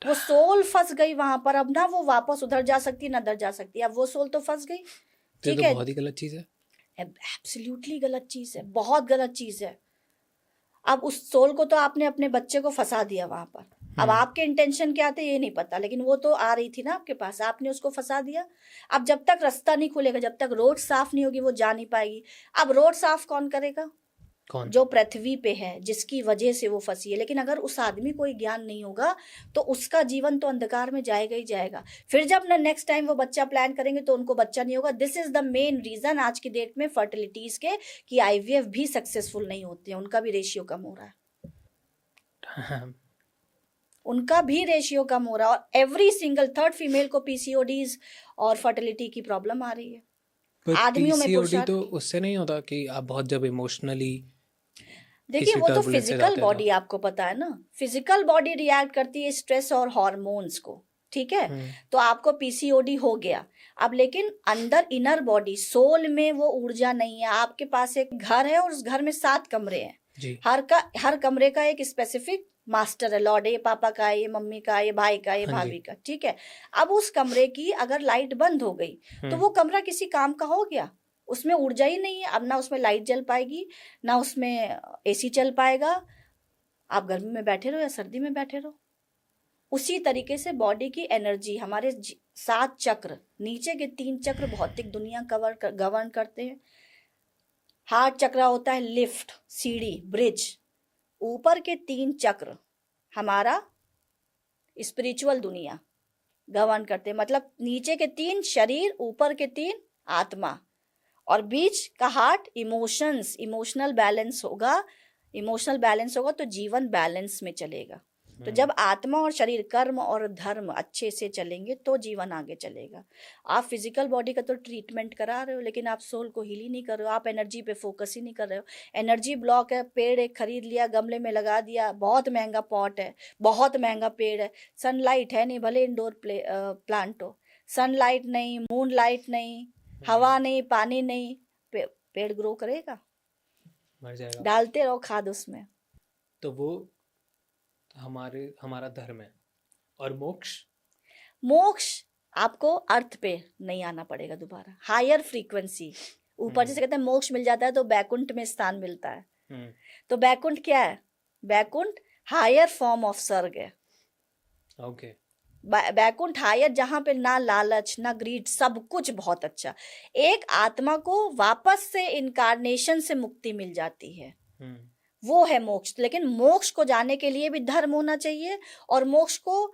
वो सोल फंस गई वहां पर। अब ना वो वापस उधर जा सकती ना उधर जा सकती, अब वो सोल तो फंस गई। ठीक है, बहुत ही गलत चीज है, एब्सोल्युटली गलत चीज है, बहुत गलत चीज है। अब उस सोल को तो आपने अपने बच्चे को फंसा दिया वहां पर। अब आपके इंटेंशन क्या थे ये नहीं पता, लेकिन वो तो आ रही थी ना आपके पास, आपने उसको फंसा दिया। अब जब तक रास्ता नहीं खुलेगा, जब तक रोड साफ नहीं होगी, वो जा नहीं पाएगी। अब रोड साफ कौन करेगा? कौन? जो पृथ्वी पे है, जिसकी वजह से वो फंसी है। लेकिन अगर उस आदमी को ज्ञान नहीं होगा तो उसका जीवन तो अंधकार में जाएगा ही जाएगा। फिर जब ना नेक्स्ट टाइम वो बच्चा प्लान करेंगे तो उनको बच्चा नहीं होगा। This is the main reason आज की डेट में फर्टिलिटीज के, कि आईवीएफ भी सक्सेसफुल नहीं होते हैं, उनका भी रेशियो कम हो रहा है। उनका भी रेशियो कम हो रहा है, और एवरी सिंगल थर्ड फीमेल को पीसीओडीज और फर्टिलिटी की प्रॉब्लम आ रही है। आदमियों में पीसीओडी तो उससे नहीं होता कि आप बहुत जब इमोशनली, देखिए वो तो फिजिकल बॉडी, आपको पता है ना, फिजिकल बॉडी रिएक्ट करती है स्ट्रेस और हार्मोन्स को, ठीक है। तो आपको पीसीओडी हो गया। अब लेकिन अंदर इनर बॉडी, सोल में वो ऊर्जा नहीं है। आपके पास एक घर है और उस घर में 7 कमरे हैं जी। हर कमरे का एक स्पेसिफिक मास्टर है, लॉर्ड है, ये पापा का है, ये मम्मी का है, ये भाई का है, ये भाभी का, ठीक है। अब उस कमरे की अगर लाइट बंद हो गई तो वो कमरा किसी काम का हो गया? उसमें ऊर्जा ही नहीं है। अब ना उसमें लाइट जल पाएगी, ना उसमें एसी चल पाएगा। आप गर्मी में बैठे रहो या सर्दी में बैठे रहो। उसी तरीके से बॉडी की एनर्जी, हमारे 7 चक्र, नीचे के 3 चक्र भौतिक दुनिया गवर्न करते हैं। हार्ट चक्र होता है लिफ्ट, सीढ़ी, ब्रिज। ऊपर के 3 चक्र हमारा स्पिरिचुअल दुनिया गवर्न करते हैं। मतलब नीचे के 3 शरीर, ऊपर के 3 आत्मा, और बीच का हार्ट इमोशनल बैलेंस होगा। इमोशनल बैलेंस होगा तो जीवन बैलेंस में चलेगा। तो जब आत्मा और शरीर, कर्म और धर्म अच्छे से चलेंगे तो जीवन आगे चलेगा। आप फिजिकल बॉडी का तो ट्रीटमेंट करा रहे हो, लेकिन आप सोल को हील ही नहीं कर रहे हो। आप एनर्जी पे फोकस ही नहीं कर रहे हो। एनर्जी ब्लॉक है। पेड़ एक खरीद लिया, गमले में लगा दिया, बहुत महंगा पॉट है, बहुत महंगा पेड़ है, सनलाइट है नहीं, भले इंडोर प्लांट हो, सनलाइट नहीं, मून लाइट नहीं, हवा नहीं, पानी नहीं, पेड़ ग्रो करेगा? मर जाएगा। डालते रहो खाद उसमें। तो वो हमारा धर्म है। और मोक्ष आपको अर्थ पे नहीं आना पड़ेगा दोबारा, हायर फ्रीक्वेंसी ऊपर। जैसे कहते हैं मोक्ष मिल जाता है तो बैकुंठ में स्थान मिलता है। तो बैकुंठ क्या है? बैकुंठ हायर फॉर्म ऑफ स्वर्ग है। ओके। बैकुंठ हायर, जहां पे ना लालच ना ग्रीड, सब कुछ बहुत अच्छा। एक आत्मा को वापस से इनकारनेशन से मुक्ति मिल जाती है, वो है मोक्ष। लेकिन मोक्ष को जाने के लिए भी धर्म होना चाहिए, और मोक्ष को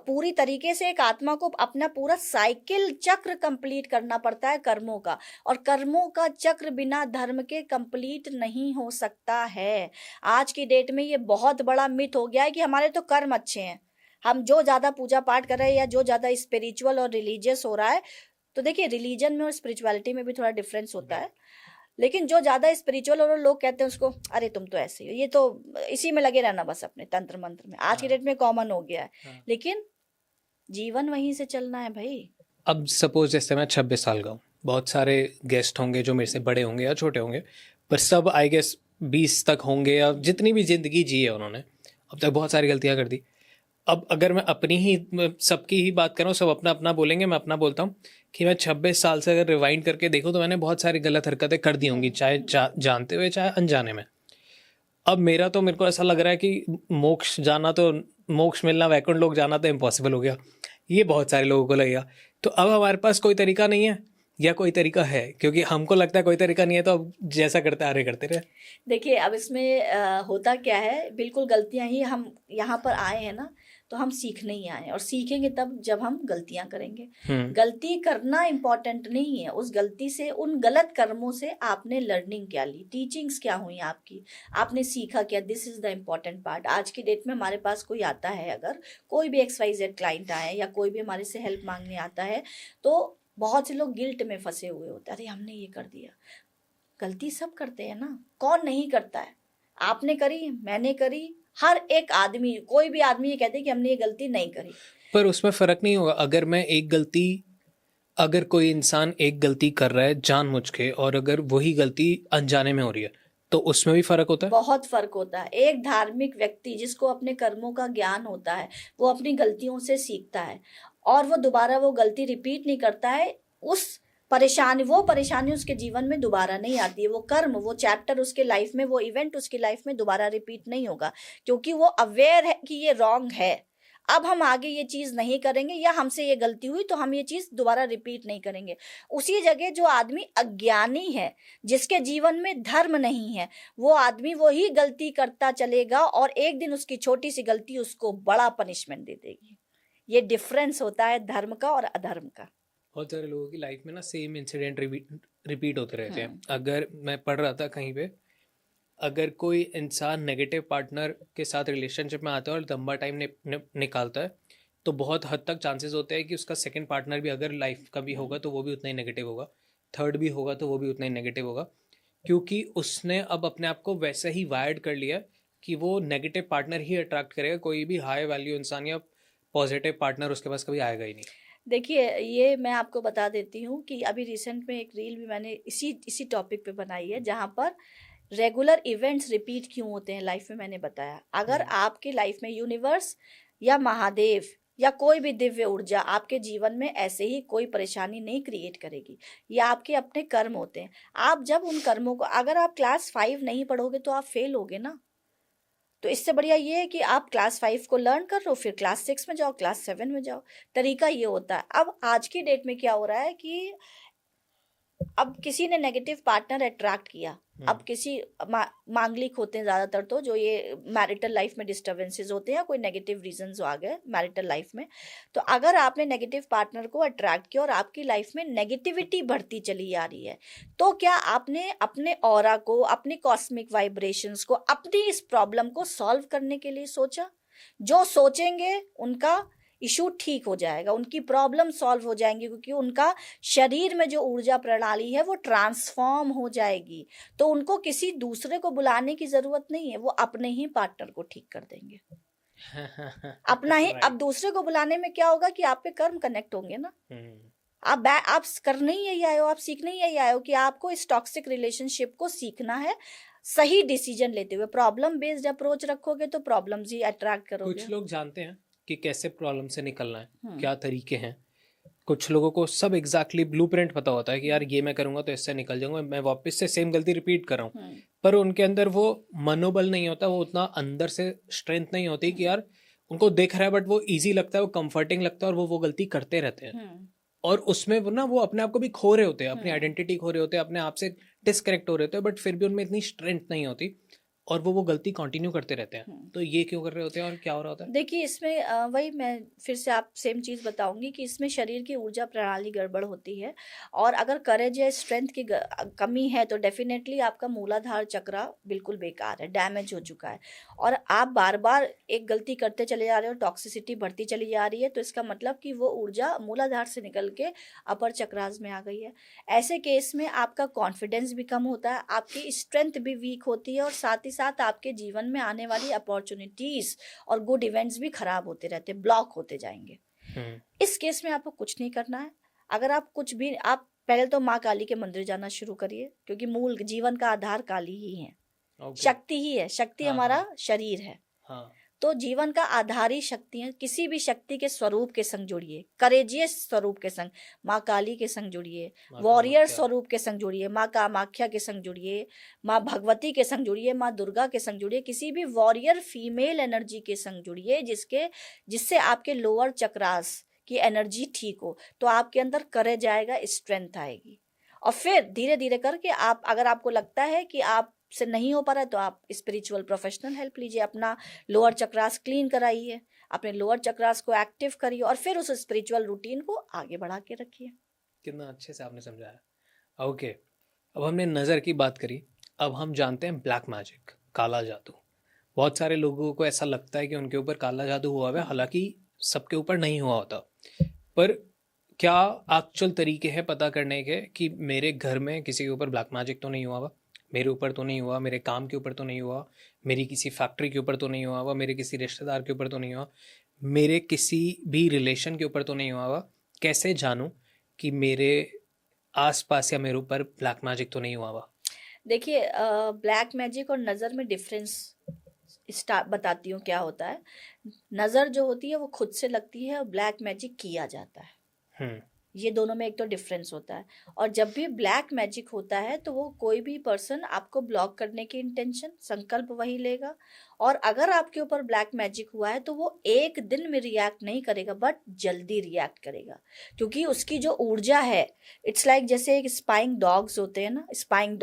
पूरी तरीके से एक आत्मा को अपना पूरा साइकिल चक्र कंप्लीट करना पड़ता है कर्मों का, और कर्मों का चक्र बिना धर्म के कंप्लीट नहीं हो सकता है। आज की डेट में ये बहुत बड़ा मिथ हो गया है कि हमारे तो कर्म अच्छे हैं, हम जो ज्यादा पूजा पाठ कर रहे हैं या जो ज्यादा स्पिरिचुअल और रिलीजियस हो रहा है। तो देखिए रिलीजन में और स्पिरिचुअलिटी में भी थोड़ा डिफरेंस होता है, लेकिन जो ज्यादा स्पिरिचुअल और लोग कहते हैं उसको, अरे तुम तो ऐसे ही हो, ये तो इसी में लगे रहना बस अपने तंत्र मंत्र में। आज की डेट में कॉमन हो गया है, लेकिन जीवन वहीं से चलना है भाई। अब सपोज जैसे मैं 26 साल का हूँ, बहुत सारे गेस्ट होंगे जो मेरे से बड़े होंगे या छोटे होंगे, पर सब आई गेस 20 तक होंगे, या जितनी भी जिंदगी जी है उन्होंने अब तक बहुत सारी गलतियां कर दी। अब अगर मैं अपनी ही, सबकी ही बात करूँ, सब अपना अपना बोलेंगे, मैं अपना बोलता हूँ कि मैं 26 साल से अगर रिवाइंड करके देखूँ तो मैंने बहुत सारी गलत हरकतें कर दी होंगी, चाहे जानते हुए चाहे अनजाने में। अब मेरे को ऐसा लग रहा है कि मोक्ष मिलना, वैकुंठ लोक जाना तो इम्पॉसिबल हो गया, ये बहुत सारे लोगों को लगेगा। तो अब हमारे पास कोई तरीका नहीं है, या कोई तरीका है? क्योंकि हमको लगता है कोई तरीका नहीं है, तो अब जैसा करते आ रहे करते रहे। देखिए अब इसमें होता क्या है, बिल्कुल गलतियां ही, हम यहाँ पर आए हैं ना, तो हम सीखने ही आए, और सीखेंगे तब जब हम गलतियां करेंगे। हम्म। गलती करना इम्पोर्टेंट नहीं है, उस गलती से, उन गलत कर्मों से आपने लर्निंग क्या ली, टीचिंग्स क्या हुई आपकी, आपने सीखा क्या, this is the important part. आज की डेट में हमारे पास कोई आता है, अगर कोई भी XYZ क्लाइंट आए या कोई भी हमारे से हेल्प मांगने आता है, तो बहुत से लोग गिल्ट में फंसे हुए होते हैं, अरे हमने ये कर दिया। गलती सब करते हैं ना, कौन नहीं करता है? आपने करी, मैंने करी, हर एक आदमी, कोई भी आदमी ये कहते हैं कि हमने ये गलती नहीं करी। पर उसमें फर्क नहीं होगा अगर कोई इंसान एक गलती कर रहा है जानबूझ के, और अगर वही गलती अनजाने में हो रही है, तो उसमें भी फर्क होता है। बहुत फर्क होता है। एक धार्मिक व्यक्ति जिसको अपने कर्मों का ज्ञान होता है, वो अपनी गलतियों से सीखता है और वो दोबारा वो गलती रिपीट नहीं करता है। वो परेशानी उसके जीवन में दोबारा नहीं आती है, वो कर्म, वो चैप्टर उसके लाइफ में, वो इवेंट उसकी लाइफ में दोबारा रिपीट नहीं होगा, क्योंकि वो अवेयर है कि ये रॉन्ग है, अब हम आगे ये चीज नहीं करेंगे, या हमसे ये गलती हुई तो हम ये चीज दोबारा रिपीट नहीं करेंगे। उसी जगह जो आदमी अज्ञानी है, जिसके जीवन में धर्म नहीं है, वो आदमी वही गलती करता चलेगा और एक दिन उसकी छोटी सी गलती उसको बड़ा पनिशमेंट दे देगी। ये डिफरेंस होता है धर्म का और अधर्म का। बहुत सारे लोगों की लाइफ में ना सेम इंसिडेंट रिपीट होते रहते हैं। अगर मैं पढ़ रहा था कहीं पे, अगर कोई इंसान नेगेटिव पार्टनर के साथ रिलेशनशिप में आता है और लंबा टाइम निकालता है, तो बहुत हद तक चांसेस होते हैं कि उसका सेकंड पार्टनर भी अगर लाइफ का भी होगा तो वो भी उतना ही नेगेटिव होगा, थर्ड भी होगा तो वो भी उतना ही नेगेटिव होगा, क्योंकि उसने अब अपने आप को वैसा ही वायर्ड कर लिया कि वो नेगेटिव पार्टनर ही अट्रैक्ट करेगा, कोई भी हाई वैल्यू इंसान या पॉजिटिव पार्टनर उसके पास कभी आएगा ही नहीं। देखिए, ये मैं आपको बता देती हूँ कि अभी रिसेंट में एक रील भी मैंने इसी टॉपिक पे बनाई है, जहाँ पर रेगुलर इवेंट्स रिपीट क्यों होते हैं लाइफ में, मैंने बताया। अगर आपकी लाइफ में यूनिवर्स या महादेव या कोई भी दिव्य ऊर्जा आपके जीवन में ऐसे ही कोई परेशानी नहीं क्रिएट करेगी, ये आपके अपने कर्म होते हैं। आप जब उन कर्मों को, अगर आप क्लास 5 नहीं पढ़ोगे तो आप फेल होगे ना, तो इससे बढ़िया ये है कि आप क्लास 5 को लर्न कर लो, फिर क्लास 6 में जाओ, क्लास 7 में जाओ। तरीका ये होता है। अब आज की डेट में क्या हो रहा है कि अब किसी ने नेगेटिव पार्टनर अट्रैक्ट किया, अब किसी मांगलिक होते हैं ज्यादातर, तो जो ये मैरिटल लाइफ में डिस्टर्बेंसेस होते हैं, कोई नेगेटिव रीजंस आ गए मैरिटल लाइफ में, तो अगर आपने नेगेटिव पार्टनर को अट्रैक्ट किया और आपकी लाइफ में नेगेटिविटी बढ़ती चली आ रही है, तो क्या आपने अपने ऑरा को, अपनी कॉस्मिक वाइब्रेशंस को, अपनी इस प्रॉब्लम को सॉल्व करने के लिए सोचा? जो सोचेंगे उनका इशू ठीक हो जाएगा, उनकी प्रॉब्लम सॉल्व हो जाएंगी, क्योंकि उनका शरीर में जो ऊर्जा प्रणाली है वो ट्रांसफॉर्म हो जाएगी। तो उनको किसी दूसरे को बुलाने की जरूरत नहीं है, वो अपने ही पार्टनर को ठीक कर देंगे अपना ही। अब दूसरे को बुलाने में क्या होगा कि आपके कर्म कनेक्ट होंगे ना। आप करने ही यही आए हो, आप सीखने ही यही आए हो कि आपको इस टॉक्सिक रिलेशनशिप को सीखना है। सही डिसीजन लेते हुए प्रॉब्लम बेस्ड अप्रोच रखोगे तो प्रॉब्लम्स ही अट्रैक्ट करोगे। कुछ लोग जानते हैं कि कैसे प्रॉब्लम से निकलना है, क्या तरीके हैं। कुछ लोगों को सब एग्जैक्टली ब्लूप्रिंट पता होता है कि यार ये मैं करूंगा तो इससे निकल जाऊंगा, मैं वापस से सेम गलती रिपीट कर रहा हूँ, पर उनके अंदर वो मनोबल नहीं होता, वो उतना अंदर से स्ट्रेंथ नहीं होती कि यार उनको दिख रहा है बट वो इजी लगता है, वो कंफर्टिंग लगता है, और वो गलती करते रहते हैं। और उसमें वो अपने आप को भी खो रहे होते हैं, अपनी आइडेंटिटी खो रहे होते हैं, अपने आप से डिस्कनेक्ट हो रहे होते हैं, बट फिर भी उनमें इतनी स्ट्रेंथ नहीं होती और वो गलती कंटिन्यू करते रहते हैं। तो ये क्यों कर रहे होते हैं और क्या हो रहा होता है? देखिए, इसमें वही मैं फिर से आप सेम चीज़ बताऊंगी कि इसमें शरीर की ऊर्जा प्रणाली गड़बड़ होती है, और अगर करेज या स्ट्रेंथ की कमी है तो डेफिनेटली आपका मूलाधार चक्र बिल्कुल बेकार है, डैमेज हो चुका है, और आप बार बार एक गलती करते चले जा रहे हो, टॉक्सिसिटी बढ़ती चली जा रही है, तो इसका मतलब कि वो ऊर्जा मूलाधार से निकल के अपर चक्रास में आ गई है। ऐसे केस में आपका कॉन्फिडेंस भी कम होता है, आपकी स्ट्रेंथ भी वीक होती है, और साथ ही साथ आपके जीवन में आने वाली अपॉर्चुनिटीज और गुड इवेंट्स भी खराब होते रहते, ब्लॉक होते जाएंगे। इस केस में आपको कुछ नहीं करना है। अगर आप कुछ भी, आप पहले तो माँ काली के मंदिर जाना शुरू करिए, क्योंकि मूल जीवन का आधार काली ही है। शक्ति ही है, शक्ति हमारा शरीर है। तो जीवन का आधार ही शक्ति है। किसी भी शक्ति के स्वरूप के संग जुड़िए, करेजियस स्वरूप के संग, माँ काली के संग जुड़िए, वॉरियर स्वरूप के संग जुड़िए, माँ कामाख्या के संग जुड़िए, माँ भगवती के संग जुड़िए, माँ दुर्गा के संग जुड़िए, किसी भी वॉरियर फीमेल एनर्जी के संग जुड़िए जिससे आपके लोअर चक्रास की एनर्जी ठीक हो, तो आपके अंदर करेज आएगा, स्ट्रेंथ आएगी। और फिर धीरे धीरे करके आप, अगर आपको लगता है कि आप से नहीं हो पा रहा है, तो आप स्पिरिचुअल प्रोफेशनल हेल्प लीजिए, अपना लोअर चक्रास क्लीन कराइए, अपने लोअर चक्रास को एक्टिव करिए और फिर उस स्पिरिचुअल रूटीन को आगे बढ़ा के रखिए। कितना अच्छे से आपने समझाया। ओके, अब हमने नज़र की बात करी, अब हम जानते हैं ब्लैक मैजिक, काला जादू। बहुत सारे लोगों को ऐसा लगता है कि उनके ऊपर काला जादू हुआ है, हालांकि सबके ऊपर नहीं हुआ होता। पर क्या एक्चुअल तरीके हैं पता करने के कि मेरे घर में किसी के ऊपर ब्लैक मैजिक तो नहीं हुआ हुआ, मेरे ऊपर तो नहीं हुआ, मेरे काम के ऊपर तो नहीं हुआ, मेरी किसी फैक्ट्री के ऊपर तो नहीं हुआ हुआ, मेरे किसी रिश्तेदार के ऊपर तो नहीं हुआ, मेरे किसी भी रिलेशन के ऊपर तो नहीं हुआ हुआ। कैसे जानूं कि मेरे आसपास या मेरे ऊपर ब्लैक मैजिक तो नहीं हुआ हुआ? देखिए, ब्लैक मैजिक और नज़र में डिफरेंस बताती हूँ क्या होता है। नज़र जो होती है वो खुद से लगती है और ब्लैक मैजिक किया जाता है। ये दोनों में एक तो डिफरेंस होता है। और जब भी ब्लैक मैजिक होता है तो वो कोई भी पर्सन आपको ब्लॉक करने की इंटेंशन, संकल्प वही लेगा। और अगर आपके ऊपर ब्लैक मैजिक हुआ है तो वो एक दिन में रिएक्ट नहीं करेगा, बट जल्दी रिएक्ट करेगा, क्योंकि उसकी जो ऊर्जा है, इट्स लाइक जैसे एक स्पाइंग डॉग्स होते हैं ना, स्पाइंग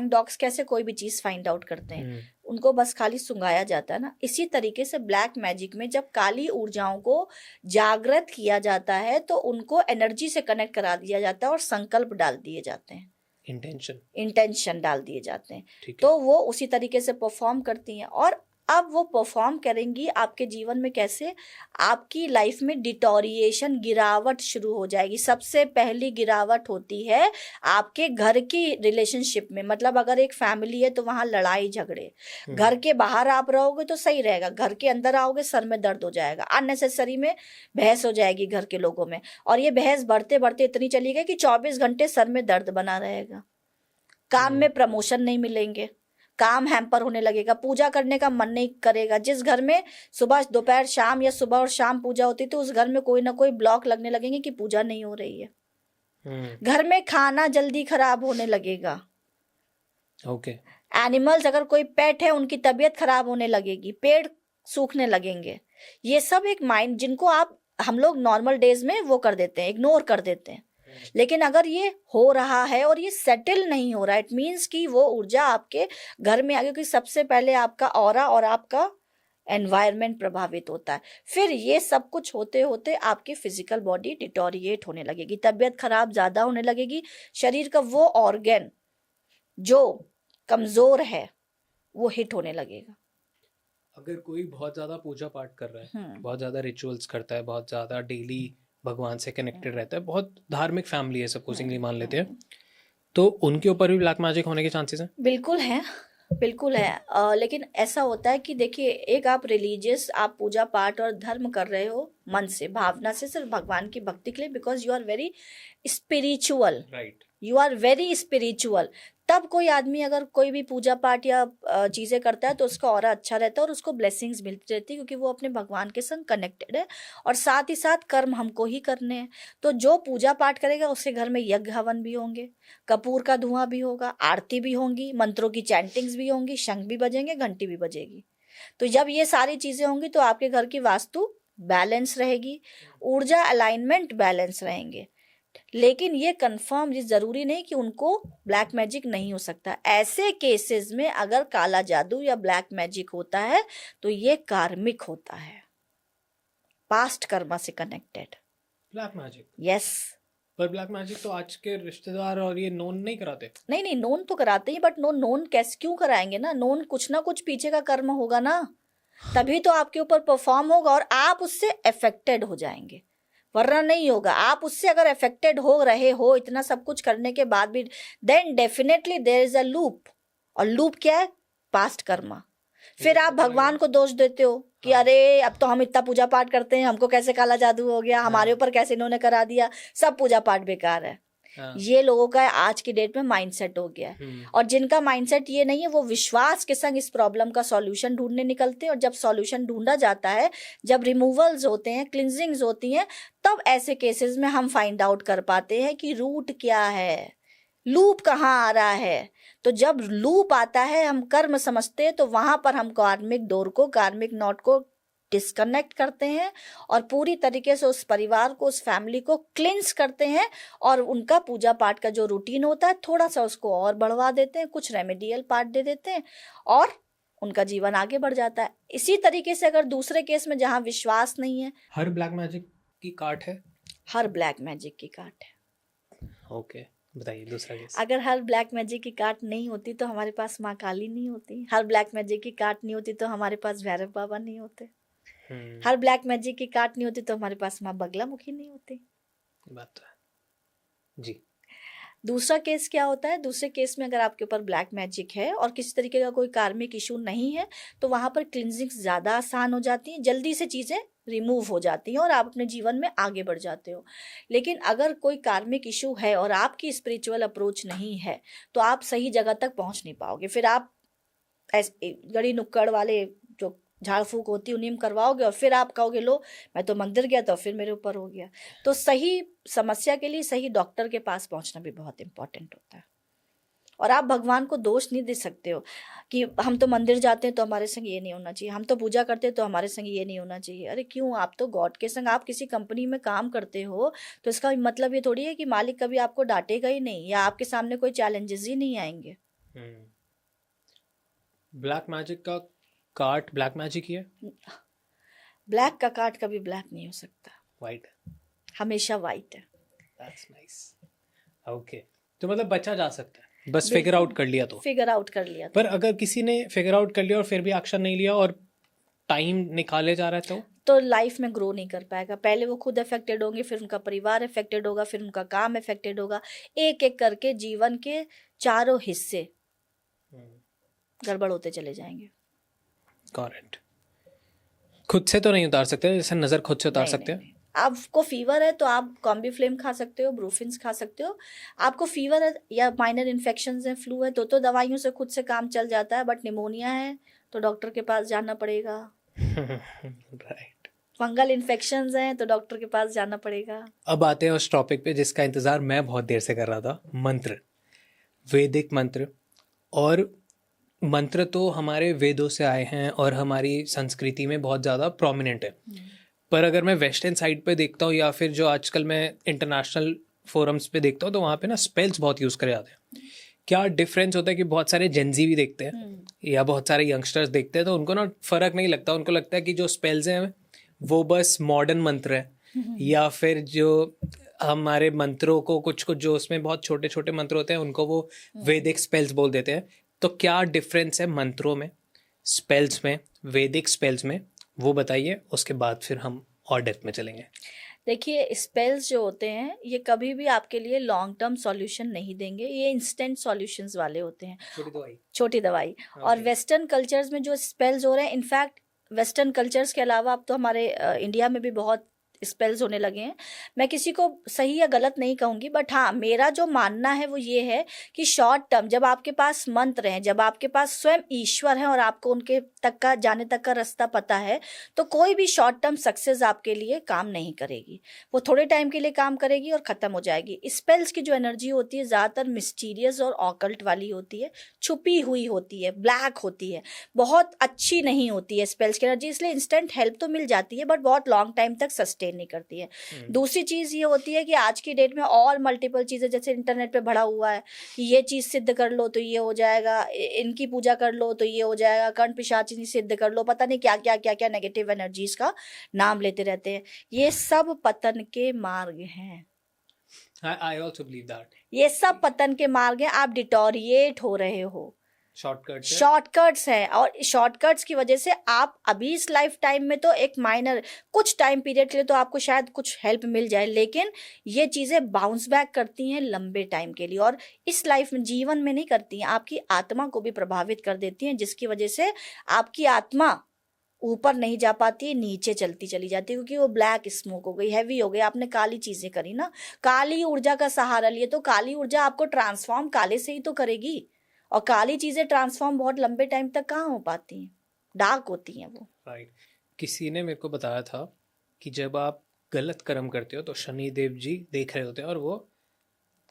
डॉग्स कैसे कोई भी चीज़ फाइंड आउट करते हैं, उनको बस खाली सुंघाया जाता है ना। इसी तरीके से ब्लैक मैजिक में जब काली ऊर्जाओं को जागृत किया जाता है तो उनको एनर्जी से कनेक्ट करा दिया जाता है और संकल्प डाल दिए जाते हैं, इंटेंशन डाल दिए जाते हैं, तो वो उसी तरीके से परफॉर्म करती हैं। और अब वो परफॉर्म करेंगी आपके जीवन में कैसे, आपकी लाइफ में डिटोरिएशन, गिरावट शुरू हो जाएगी। सबसे पहली गिरावट होती है आपके घर की रिलेशनशिप में। मतलब अगर एक फैमिली है तो वहाँ लड़ाई झगड़े, घर के बाहर आप रहोगे तो सही रहेगा, घर के अंदर आओगे सर में दर्द हो जाएगा, अननेसेसरी में बहस हो जाएगी घर के लोगों में, और ये बहस बढ़ते बढ़ते इतनी चली गई कि 24 घंटे सर में दर्द बना रहेगा। काम में प्रमोशन नहीं मिलेंगे, काम हैम्पर होने लगेगा, पूजा करने का मन नहीं करेगा। जिस घर में सुबह दोपहर शाम या सुबह और शाम पूजा होती तो उस घर में कोई ना कोई ब्लॉक लगने लगेंगे कि पूजा नहीं हो रही है। घर में खाना जल्दी खराब होने लगेगा। ओके। एनिमल्स, अगर कोई पेट है, उनकी तबीयत खराब होने लगेगी, पेड़ सूखने लगेंगे। ये सब एक माइंड, जिनको हम लोग नॉर्मल डेज में वो कर देते हैं, इग्नोर कर देते हैं। लेकिन अगर ये हो रहा है और ये सेटल नहीं हो रहा है, इट मीन्स कि वो ऊर्जा आपके घर में आ गई। क्योंकि सबसे पहले आपका ऑरा और आपका एनवायरनमेंट प्रभावित होता है, फिर ये सब कुछ होते होते आपकी फिजिकल बॉडी डिटोरिएट होने लगेगी, तबीयत खराब ज्यादा होने लगेगी। शरीर का वो ऑर्गन जो कमजोर है वो हिट होने लगेगा। अगर कोई बहुत ज्यादा पूजा पाठ कर रहा है, बहुत ज्यादा रिचुअल्स करता है, बहुत ज्यादा डेली भगवान से कनेक्टेड रहता है, बहुत धार्मिक फैमिली है सपोजिंगली मान लेते हैं, तो उनके ऊपर भी ब्लैक मैजिक होने के चांसेस हैं? बिल्कुल है, बिल्कुल है। लेकिन ऐसा होता है कि देखिए, एक आप रिलीजियस, आप पूजा पाठ और धर्म कर रहे हो मन से, भावना से, सिर्फ भगवान की भक्ति के लिए, because you are very spiritual, right, you are very spiritual. तब कोई आदमी अगर कोई भी पूजा पाठ या चीज़ें करता है तो उसका ऑरा अच्छा रहता है और उसको ब्लेसिंग्स मिलती रहती है, क्योंकि वो अपने भगवान के संग कनेक्टेड है। और साथ ही साथ कर्म हमको ही करने हैं, तो जो पूजा पाठ करेगा उसके घर में यज्ञ हवन भी होंगे, कपूर का धुआं भी होगा, आरती भी होंगी, मंत्रों की चैंटिंग्स भी होंगी, शंख भी बजेंगे, घंटी भी बजेगी। तो जब ये सारी चीज़ें होंगी तो आपके घर की वास्तु बैलेंस रहेगी, ऊर्जा अलाइनमेंट बैलेंस रहेंगे। लेकिन ये कंफर्म, ये जरूरी नहीं कि उनको ब्लैक मैजिक नहीं हो सकता। ऐसे केसेस में अगर काला जादू या ब्लैक मैजिक होता है तो ये कार्मिक होता है, पास्ट कर्मा से कनेक्टेड ब्लैक मैजिक। यस। पर ब्लैक मैजिक तो आज के रिश्तेदार और ये नोन नहीं कराते। नहीं, नोन तो कराते ही, बट नोन कैसे क्यों कराएंगे ना, नोन कुछ ना कुछ पीछे का कर्म होगा ना, तभी तो आपके ऊपर परफॉर्म होगा और आप उससे अफेक्टेड हो जाएंगे, वरना नहीं होगा। आप उससे अगर अफेक्टेड हो रहे हो इतना सब कुछ करने के बाद भी, then definitely there is a loop. और लूप क्या है? Past karma. फिर आप भगवान को दोष देते हो कि अरे अब तो हम इतना पूजा पाठ करते हैं, हमको कैसे काला जादू हो गया, हमारे ऊपर कैसे इन्होंने करा दिया, सब पूजा पाठ बेकार है। ये लोगों का आज की डेट में माइंडसेट हो गया है। और जिनका माइंडसेट ये नहीं है वो विश्वास के संग इस प्रॉब्लम का सॉल्यूशन ढूंढने निकलते हैं। और जब सॉल्यूशन ढूंढा जाता है, जब रिमूवल्स होते हैं, क्लिंजिंग्स होती हैं, तब ऐसे केसेस में हम फाइंड आउट कर पाते हैं कि रूट क्या है, लूप कहाँ आ रहा है। तो जब लूप आता है, हम कर्म समझते हैं, तो वहां पर हम कार्मिक डोर को, कार्मिक नॉट को डिस्कनेक्ट करते हैं और पूरी तरीके से उस परिवार को, उस फैमिली को क्लिंस करते हैं। और उनका पूजा पाठ का जो रूटीन होता है थोड़ा सा उसको और बढ़वा देते हैं, कुछ रेमेडियल पार्ट दे देते हैं और उनका जीवन आगे बढ़ जाता है। इसी तरीके से अगर दूसरे केस में जहाँ विश्वास नहीं है, हर ब्लैक मैजिक की काट है? हर ब्लैक मैजिक की काट है। ओके, बताइए दूसरा केस। अगर हर ब्लैक मैजिक की काट नहीं होती तो हमारे पास माँ काली नहीं होती, हर ब्लैक मैजिक की काट नहीं होती तो हमारे पास भैरव बाबा नहीं होते, हर ब्लैक मैजिक की काट नहीं होती तो हमारे पास माँ बगला मुखी नहीं होती। बात तो है जी। दूसरा केस क्या होता है, दूसरे केस में अगर आपके ऊपर ब्लैक मैजिक है और किसी तरीके का कोई कार्मिक इशू नहीं है तो वहां पर क्लिनजिंग ज़्यादा आसान हो जाती है, जल्दी से चीज़ें रिमूव हो जाती हैं और आप अपने जीवन में आगे बढ़ जाते हो। लेकिन अगर कोई कार्मिक इशू है और आपकी स्पिरिचुअल अप्रोच नहीं है तो आप सही जगह तक पहुंच नहीं पाओगे। फिर आप ऐसे गड़ी नुक्कड़ वाले जो झाड़ फूक होती है उन्हीं में करवाओगे और फिर आप कहोगे लो मैं तो मंदिर गया तो फिर मेरे ऊपर हो गया। तो सही समस्या के लिए सही डॉक्टर के पास पहुंचना भी बहुत इंपॉर्टेंट होता है। और आप भगवान को दोष नहीं दे सकते हो कि हम तो मंदिर जाते हैं तो हमारे संग ये नहीं होना चाहिए, हम तो पूजा करते हैं तो हमारे संग ये नहीं होना चाहिए। अरे क्यों, आप तो गॉड के संग, आप किसी कंपनी में काम करते हो तो इसका मतलब ये थोड़ी है कि मालिक कभी आपको डांटेगा ही नहीं या आपके सामने कोई चैलेंजेस ही नहीं आएंगे। ब्लैक मैजिक का काट ब्लैक मैजिक ही है? ब्लैक का काट कभी ब्लैक नहीं हो सकता, वाइट हमेशा वाइट है। That's nice. ओके, तो मतलब बचा जा सकता है बस फिगर आउट कर लिया तो। फिगर आउट कर लिया पर अगर किसी ने फिगर आउट कर लिया और फिर भी एक्शन नहीं लिया और टाइम निकाले जा रहा है तो लाइफ में ग्रो नहीं कर पाएगा। पहले वो खुद अफेक्टेड होंगे, फिर उनका परिवार अफेक्टेड होगा, फिर उनका काम अफेक्टेड होगा। एक एक करके जीवन के चारों हिस्से गड़बड़ होते चले जाएंगे। करेक्ट। खुद से तो नहीं उतार सकते, जैसे नजर खुद से उतार सकते हैं। आपको फीवर है तो आप कॉम्बीफ्लेम खा सकते हो, ब्रूफिन्स खा सकते हो। आपको फीवर है या माइनर इन्फेक्शंस है, फ्लू है तो दवाइयों से खुद से काम चल जाता है। बट निमोनिया है तो डॉक्टर के पास जाना पड़ेगा। राइट। फंगल इन्फेक्शंस हैं तो डॉक्टर के पास जाना पड़ेगा। अब आते हैं उस टॉपिक पे जिसका इंतजार मैं बहुत देर से कर रहा था, मंत्र, वैदिक मंत्र। और मंत्र तो हमारे वेदों से आए हैं और हमारी संस्कृति में बहुत ज़्यादा प्रोमिनेंट है। पर अगर मैं वेस्टर्न साइड पे देखता हूँ या फिर जो आजकल मैं इंटरनेशनल फोरम्स पे देखता हूँ तो वहाँ पे ना स्पेल्स बहुत यूज़ करे जाते हैं। क्या डिफरेंस होता है कि बहुत सारे जेंजी भी देखते हैं या बहुत सारे यंगस्टर्स देखते हैं तो उनको ना फ़र्क नहीं लगता। उनको लगता है कि जो स्पेल्स हैं वो बस मॉडर्न मंत्र है या फिर जो हमारे मंत्रों को कुछ कुछ जो उसमें बहुत छोटे छोटे मंत्र होते हैं उनको वो वैदिक स्पेल्स बोल देते हैं। तो क्या डिफरेंस है मंत्रों में, स्पेल्स में, वैदिक स्पेल्स में, वो बताइए। उसके बाद फिर हम और डेप्थ में चलेंगे। देखिए, स्पेल्स जो होते हैं ये कभी भी आपके लिए लॉन्ग टर्म सॉल्यूशन नहीं देंगे, ये इंस्टेंट सॉल्यूशंस वाले होते हैं, छोटी दवाई। और वेस्टर्न कल्चर्स में जो स्पेल्स हो रहे हैं, इनफैक्ट वेस्टर्न कल्चर्स के अलावा अब तो हमारे इंडिया में भी बहुत स्पेल्स होने लगे हैं। मैं किसी को सही या गलत नहीं कहूँगी, बट हाँ, मेरा जो मानना है वो ये है कि शॉर्ट टर्म जब आपके पास मंत्र हैं, जब आपके पास स्वयं ईश्वर हैं और आपको उनके तक का जाने तक का रास्ता पता है, तो कोई भी शॉर्ट टर्म सक्सेस आपके लिए काम नहीं करेगी। वो थोड़े टाइम के लिए काम करेगी और ख़त्म हो जाएगी। स्पेल्स की जो एनर्जी होती है ज़्यादातर मिस्टीरियस और ऑकल्ट वाली होती है, छुपी हुई होती है, ब्लैक होती है, बहुत अच्छी नहीं होती है स्पेल्स की एनर्जी। इसलिए इंस्टेंट हेल्प तो मिल जाती है बट बहुत लॉन्ग टाइम तक सस्टेन नहीं करती है। दूसरी चीज ये होती है कि आज की डेट में और मल्टीपल चीजें जैसे इंटरनेट पे भरा हुआ है कि ये चीज सिद्ध कर लो तो ये हो जाएगा, इनकी पूजा कर लो तो ये हो जाएगा, कर्ण पिशाचिनी सिद्ध कर लो, पता नहीं क्या क्या क्या क्या नेगेटिव एनर्जीज का नाम लेते रहते हैं। ये सब पतन के मार्ग हैं। I also believe that. ये सब पतन के मार्ग हैं। आप डिटोरिएट हो रहे हो, शॉर्टकट्स हैं और शॉर्टकट्स की वजह से आप अभी इस लाइफ टाइम में तो एक माइनर कुछ टाइम पीरियड के लिए तो आपको शायद कुछ हेल्प मिल जाए, लेकिन ये चीजें बाउंस बैक करती हैं लंबे टाइम के लिए और इस लाइफ में, जीवन में नहीं करती हैं, आपकी आत्मा को भी प्रभावित कर देती हैं, जिसकी वजह से आपकी आत्मा ऊपर नहीं जा पाती है, नीचे चलती चली जाती है, क्योंकि वो ब्लैक स्मोक हो गई, हैवी हो गई। आपने काली चीजें करी ना, काली ऊर्जा का सहारा लिए, तो काली ऊर्जा आपको ट्रांसफॉर्म काले से ही तो करेगी। और काली चीजें ट्रांसफॉर्म बहुत लंबे टाइम तक कहाँ हो पाती हैं, डार्क होती हैं वो। राइट। किसी ने मेरे को बताया था कि जब आप गलत कर्म करते हो तो शनि देव जी देख रहे होते हैं और वो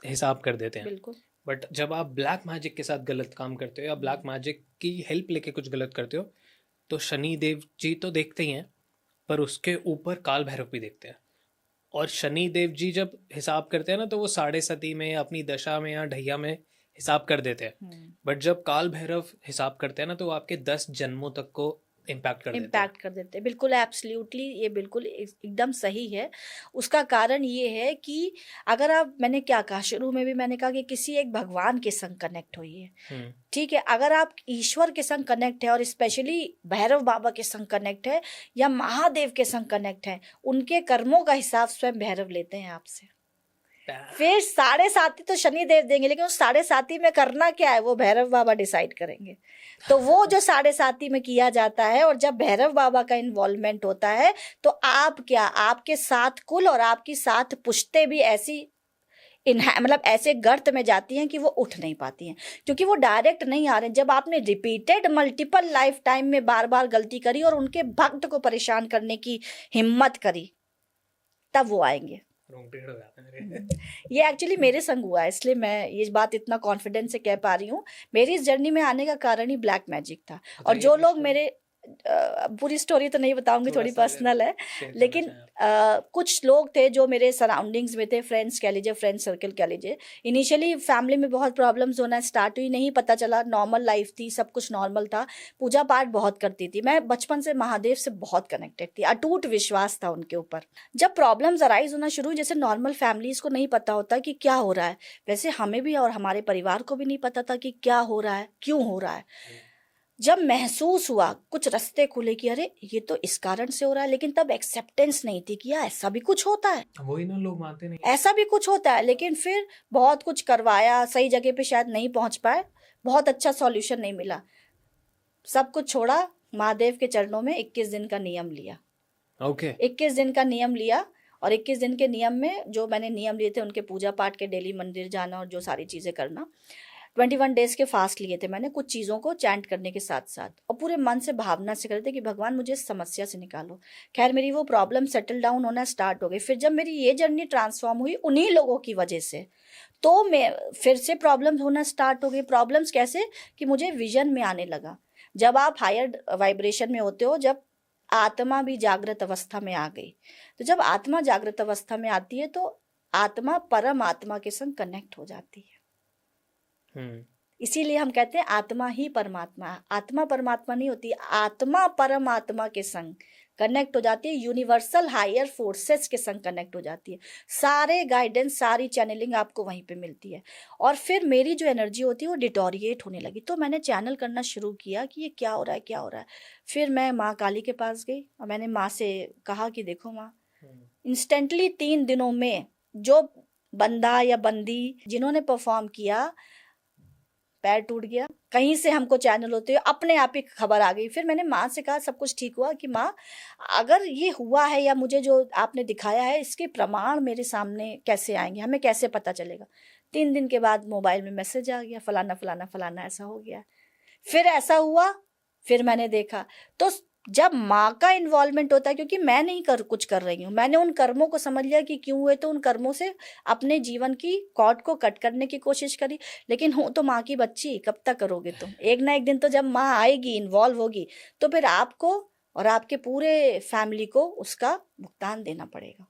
हिसाब कर देते हैं। बिल्कुल। बट जब आप ब्लैक मैजिक के साथ गलत काम करते हो या ब्लैक मैजिक की हेल्प लेके कुछ गलत करते हो तो शनि देव जी तो देखते ही हैं पर उसके ऊपर काल भैरव भी देखते हैं। और शनि देव जी जब हिसाब करते हैं ना तो वो 7.5 में अपनी दशा में या ढैया में हिसाब कर देते हैं, बट जब काल भैरव हिसाब करते हैं ना तो वो आपके 10 जन्मों तक को इम्पैक्ट कर देते हैं। बिल्कुल एब्सोल्युटली, ये बिल्कुल एकदम सही है। उसका कारण ये है कि अगर आप, मैंने क्या कहा शुरू में भी, मैंने कहा कि किसी एक भगवान के संग कनेक्ट होइए, ठीक है। अगर आप ईश्वर के संग कनेक्ट है और स्पेशली भैरव बाबा के संग कनेक्ट है या महादेव के संग कनेक्ट है, उनके कर्मों का हिसाब स्वयं भैरव लेते हैं आपसे। फिर 7.5 तो शनिदेव देंगे, लेकिन उस 7.5 में करना क्या है वो भैरव बाबा डिसाइड करेंगे। तो वो जो 7.5 में किया जाता है, और जब भैरव बाबा का इन्वॉल्वमेंट होता है तो आप क्या, आपके 7 कुल और आपकी 7 पुश्ते भी ऐसी मतलब ऐसे गर्त में जाती हैं कि वो उठ नहीं पाती हैं, क्योंकि वो डायरेक्ट नहीं आ रहे। जब आपने रिपीटेड मल्टीपल लाइफ टाइम में बार बार गलती करी और उनके भक्त को परेशान करने की हिम्मत करी, तब वो आएंगे। ये एक्चुअली मेरे संग हुआ है, इसलिए मैं ये बात इतना कॉन्फिडेंस से कह पा रही हूँ। मेरी इस जर्नी में आने का कारण ही ब्लैक मैजिक था। और जो लोग मेरे पूरी स्टोरी तो नहीं बताऊंगी, थोड़ी पर्सनल है, लेकिन कुछ लोग थे जो मेरे सराउंडिंग्स में थे, फ्रेंड्स कह लीजिए, फ्रेंड सर्कल कह लीजिए। इनिशियली फैमिली में बहुत प्रॉब्लम्स होना स्टार्ट हुई, नहीं पता चला, नॉर्मल लाइफ थी, सब कुछ नॉर्मल था। पूजा पाठ बहुत करती थी मैं, बचपन से महादेव से बहुत कनेक्टेड थी, अटूट विश्वास था उनके ऊपर। जब प्रॉब्लम्स अराइज होना शुरू, जैसे नॉर्मल फैमिलीज को नहीं पता होता कि क्या हो रहा है, वैसे हमें भी और हमारे परिवार को भी नहीं पता था कि क्या हो रहा है, क्यों हो रहा है। जब महसूस हुआ, कुछ रास्ते खुले कि अरे ये तो इस कारण से हो रहा है, लेकिन तब एक्सेप्टेंस नहीं थी कि ऐसा भी कुछ होता है, वही ना, लोग मानते नहीं, ऐसा भी कुछ होता है। लेकिन फिर बहुत कुछ करवाया, सही जगह पे शायद नहीं पहुंच पाए, बहुत अच्छा सॉल्यूशन नहीं मिला, सब कुछ छोड़ा, महादेव के चरणों में 21 दिन का नियम लिया। 21 दिन का नियम लिया, और 21 दिन के नियम में जो मैंने नियम लिए थे, उनके पूजा पाठ के, डेली मंदिर जाना और जो सारी चीजें करना, 21 डेज के फास्ट लिए थे मैंने, कुछ चीज़ों को चैंट करने के साथ साथ, और पूरे मन से भावना से करते कि भगवान मुझे इस समस्या से निकालो। खैर मेरी वो प्रॉब्लम सेटल डाउन होना स्टार्ट हो गई। फिर जब मेरी ये जर्नी ट्रांसफॉर्म हुई उन्हीं लोगों की वजह से, तो मैं फिर से प्रॉब्लम्स होना स्टार्ट हो गई। प्रॉब्लम्स कैसे कि मुझे विजन में आने लगा। जब आप हायर वाइब्रेशन में होते हो, जब आत्मा भी जागृत अवस्था में आ गई, तो जब आत्मा जागृत अवस्था में आती है तो आत्मा परम आत्मा के संग कनेक्ट हो जाती है। इसीलिए हम कहते हैं आत्मा ही परमात्मा। आत्मा परमात्मा नहीं होती, आत्मा परमात्मा के संग कनेक्ट हो जाती है, यूनिवर्सल हायर फोर्सेस के संग कनेक्ट हो जाती है। सारे गाइडेंस, सारी चैनलिंग आपको वहीं पे मिलती है। और फिर मेरी जो एनर्जी होती है वो डिटोरिएट होने लगी, तो मैंने चैनल करना शुरू किया कि ये क्या हो रहा है, क्या हो रहा है। फिर मैं माँ काली के पास गई और मैंने माँ से कहा कि देखो माँ, इंस्टेंटली 3 दिनों में जो बंदा या बंदी जिन्होंने परफॉर्म किया, पैर टूट गया, कहीं से हमको चैनल होते हुए अपने आप ही खबर आ गई। फिर मैंने माँ से कहा, सब कुछ ठीक हुआ, कि माँ अगर ये हुआ है या मुझे जो आपने दिखाया है, इसके प्रमाण मेरे सामने कैसे आएंगे, हमें कैसे पता चलेगा। 3 दिन के बाद मोबाइल में मैसेज आ गया, फलाना फलाना फलाना ऐसा हो गया। फिर ऐसा हुआ, फिर मैंने देखा। तो जब माँ का इन्वॉल्वमेंट होता है, क्योंकि मैं नहीं कुछ कर रही हूँ, मैंने उन कर्मों को समझ लिया कि क्यों हुए, तो उन कर्मों से अपने जीवन की कॉर्ड को कट करने की कोशिश करी। लेकिन हूँ तो माँ की बच्ची, कब तक करोगे तुम? एक ना एक दिन तो जब माँ आएगी, इन्वॉल्व होगी, तो फिर आपको और आपके पूरे फैमिली को उसका भुगतान देना पड़ेगा।